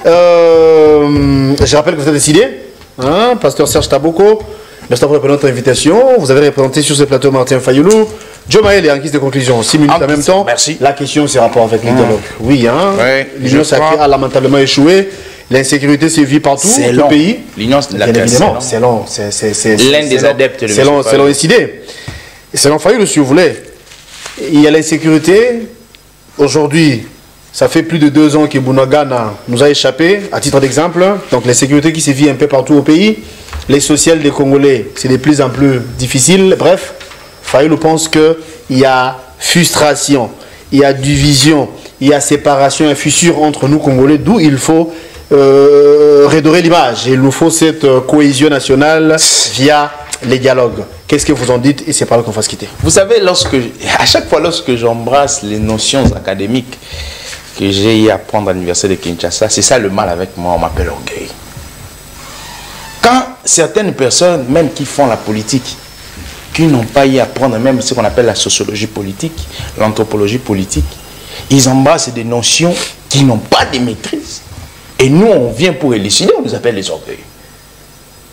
Je rappelle que vous êtes décidé, hein, pasteur Serge Taboko. Merci pour notre invitation. Vous avez représenté sur ce plateau Martin Fayoulou. Joe Maël est en guise de conclusion. 6 minutes en même temps. Merci. La question, c'est rapport avec les dialogues. Oui, hein. Ouais, l'Union sacrée a lamentablement échoué. L'insécurité se vit partout dans le pays. L'Union, évidemment, c'est long. C'est l'un des adeptes de selon décidé. Selon Fayoulou, si vous voulez, il y a l'insécurité. Aujourd'hui, ça fait plus de 2 ans que Bunagana nous a échappé, à titre d'exemple. Donc l'insécurité qui se vit un peu partout au pays. Les sociales des Congolais, c'est de plus en plus difficile. Bref, Fayoulou pense qu'il y a frustration, il y a division, il y a séparation et fissure entre nous Congolais, d'où il faut redorer l'image. Il nous faut cette cohésion nationale via les dialogues. Qu'est-ce que vous en dites? Et c'est par là qu'on va se quitter. Vous savez, à chaque fois lorsque j'embrasse les notions académiques que j'ai eu à apprendre à l'université de Kinshasa, c'est ça le mal avec moi, on m'appelle orgueil. Quand certaines personnes, même qui font la politique, qui n'ont pas eu à apprendre même ce qu'on appelle la sociologie politique, l'anthropologie politique, ils embrassent des notions qui n'ont pas de maîtrise. Et nous, on vient pour élucider, on nous appelle les orgueils.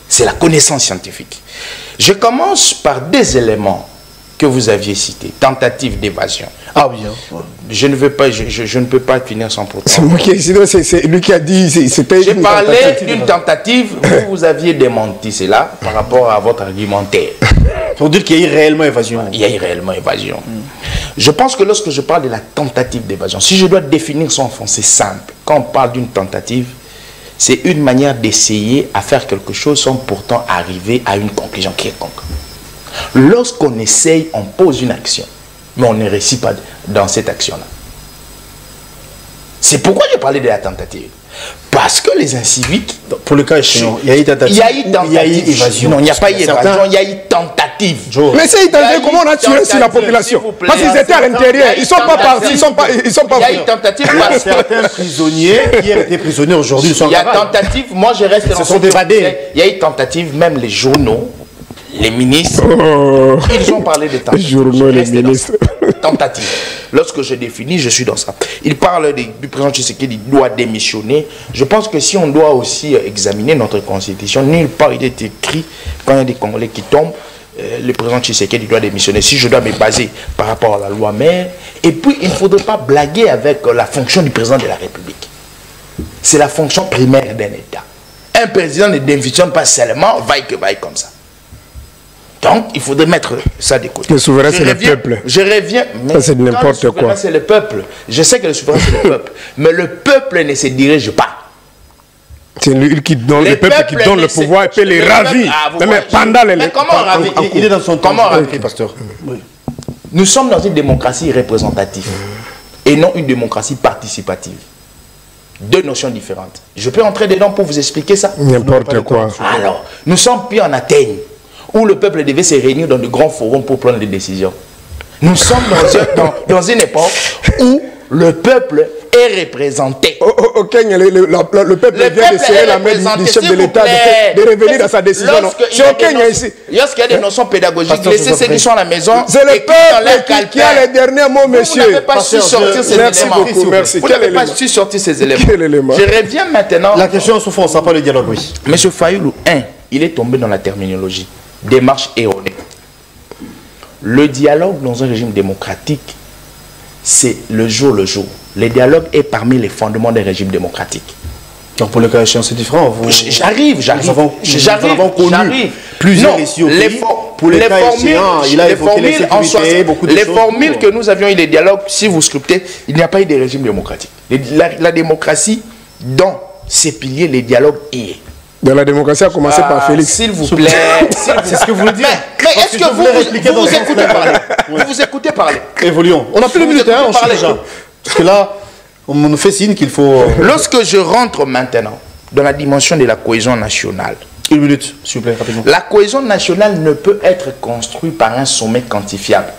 C'est la connaissance scientifique. Je commence par 2 éléments que vous aviez citées, tentative d'évasion. Ah oui. Hein. Je ne peux pas finir sans pourtant. C'est lui qui a dit, c'était J'ai parlé d'une tentative, vous aviez démenti cela par rapport à votre argumentaire. Pour dire qu'il y a eu réellement évasion. Il y a eu réellement évasion. Je pense que lorsque je parle de la tentative d'évasion, si je dois définir son fond, c'est simple. Quand on parle d'une tentative, c'est une manière d'essayer à faire quelque chose sans pourtant arriver à une conclusion quelconque. Lorsqu'on essaye, on pose une action, mais on ne réussit pas dans cette action-là. C'est pourquoi j'ai parlé de la tentative. Parce que les inciviques... Pour le cas échéant, il y a eu tentative. Il y a eu tentative. Il y a eu évasion. Non, il n'y a pas eu évasion, il y a eu tentative. Mais c'est tenté, comment on a tué sur la population? Parce qu'ils étaient à l'intérieur, ils ne sont pas partis, ils sont pas Il y a eu tentative parce que certains prisonniers qui étaient prisonniers aujourd'hui sont... Il y a tentative, moi je reste dans... Ils se sont évadés. Il y a eu tentative, même les journaux, les ministres, ils ont parlé de tentative. Les journaux, les ministres. Tentative. Lorsque je définis, je suis dans ça. Il parle du président Tshisekedi doit démissionner. Je pense que si on doit aussi examiner notre constitution, nulle part il est écrit, quand il y a des Congolais qui tombent, le président Tshisekedi doit démissionner. Si je dois me baser par rapport à la loi mère, et puis il ne faudrait pas blaguer avec la fonction du président de la République. C'est la fonction primaire d'un État. Un président ne démissionne pas seulement, vaille que vaille comme ça. Donc, il faudrait mettre ça de côté. Le souverain, c'est le peuple. Je reviens. Ça, c'est n'importe quoi. C'est le peuple. Je sais que le souverain, c'est le peuple. Mais le peuple ne se dirige pas. C'est lui qui donne, le peuple qui donne le pouvoir et peut les ravir. Mais pendant les... Mais comment ravir? Il est dans son temps. Comment ravir, pasteur? Nous sommes dans une démocratie représentative et non une démocratie participative. Deux notions différentes. Je peux entrer dedans pour vous expliquer ça? N'importe quoi. Alors, nous sommes plus en Athènes, où le peuple devait se réunir dans de grands forums pour prendre des décisions. Nous sommes dans une époque où le peuple est représenté. Au Kenya, le peuple vient de serrer la main du chef de l'État de revenir dans sa décision. C'est au Kenya ici. Lorsqu'il y a des notions pédagogiques, laissez ceux qui sont à la maison. C'est le peuple qui a les derniers mots, monsieur. Vous n'avez pas su sortir ces éléments. Vous n'avez pas su sortir ces éléments. Je reviens maintenant. La question sous fond, ça pas le dialogue, oui. Monsieur Fayoulou, il est tombé dans la terminologie. Démarche erronée. Le dialogue dans un régime démocratique, c'est le jour le jour. Le dialogue est parmi les fondements des régimes démocratiques. Donc pour le cas échéant, c'est différent. J'arrive. Plusieurs ici au pays. Pour le cas échéant, il a évoqué la sécurité, beaucoup de choses. Les formules que nous avions eu, les dialogues, si vous scriptez, il n'y a pas eu de régime démocratique. La démocratie, dans ses piliers, les dialogues y est. Dans la démocratie a commencé par Félix. S'il vous plaît. C'est ce que vous voulez dire. Mais est-ce que vous écoutez parler? Vous vous écoutez parler? Évoluons. On n'a plus de minutes, on change déjà. Parce que là, on nous fait signe qu'il faut... Lorsque je rentre maintenant dans la dimension de la cohésion nationale. Une minute, s'il vous plaît, rapidement. La cohésion nationale ne peut être construite par un sommet quantifiable.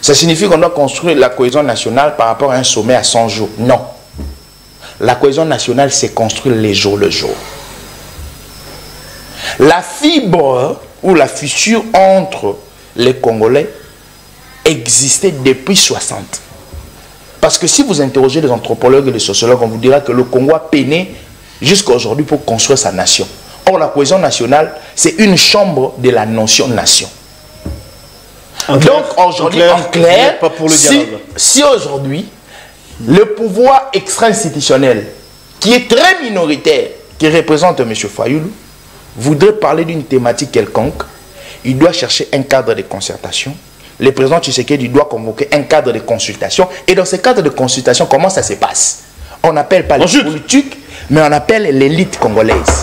Ça signifie qu'on doit construire la cohésion nationale par rapport à un sommet à 100 jours. Non. La cohésion nationale, c'est construire les jours le jour. La fibre ou la fissure entre les Congolais existait depuis 60. Parce que si vous interrogez les anthropologues et les sociologues, on vous dira que le Congo a peiné jusqu'à aujourd'hui pour construire sa nation. Or, la cohésion nationale, c'est une chambre de la notion nation. Donc, aujourd'hui, en clair, si aujourd'hui, le pouvoir extra-institutionnel, qui est très minoritaire, qui représente M. Fayoulou, voudrait parler d'une thématique quelconque, il doit chercher un cadre de concertation. Le président Tshisekedi doit convoquer un cadre de consultation. Et dans ce cadre de consultation, comment ça se passe? On n'appelle pas les politiques, mais on appelle l'élite congolaise.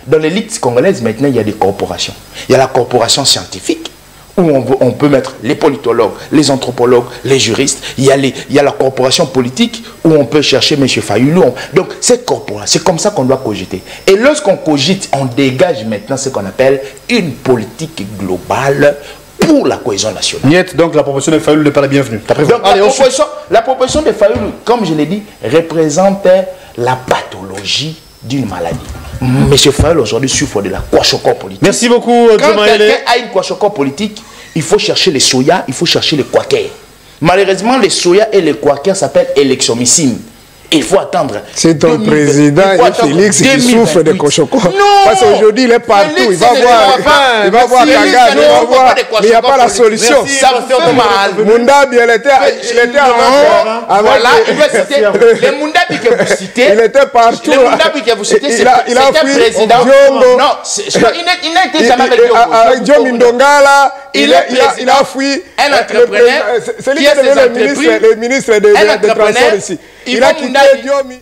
Dans l'élite congolaise, maintenant, il y a des corporations. Il y a la corporation scientifique, où on peut mettre les politologues, les anthropologues, les juristes. Il y a la corporation politique, où on peut chercher M. Fayoulou. Donc, cette corporation, c'est comme ça qu'on doit cogiter. Et lorsqu'on cogite, on dégage maintenant ce qu'on appelle une politique globale pour la cohésion nationale. Niet, donc la proposition de Fayoulou n'est pas la bienvenue. Donc, la proposition de Fayoulou, comme je l'ai dit, représente la pathologie d'une maladie. Monsieur Fayoulou aujourd'hui souffre de la kwashiorkor politique. Merci beaucoup, quand quelqu'un a une kwashiorkor politique, il faut chercher les soya, il faut chercher les kwakers. Malheureusement, les soya et les kwakers s'appellent électiomycine. Il faut attendre. C'est ton président et Félix qui souffre de Kochoko. Parce qu'aujourd'hui, il est partout. Il va voir Kagame, il va voir. Mais il n'y a pas la solution. Mundabi, il était avant. Voilà, les Mundabi que vous citez. Il était partout. Les Mundabi que vous citez, c'était président. Non, il n'a été jamais avec Diom Ndongala. Il a fui. Un entrepreneur. C'est lui qui est devenu le ministre des Transports ici. Il a quitté Diomi.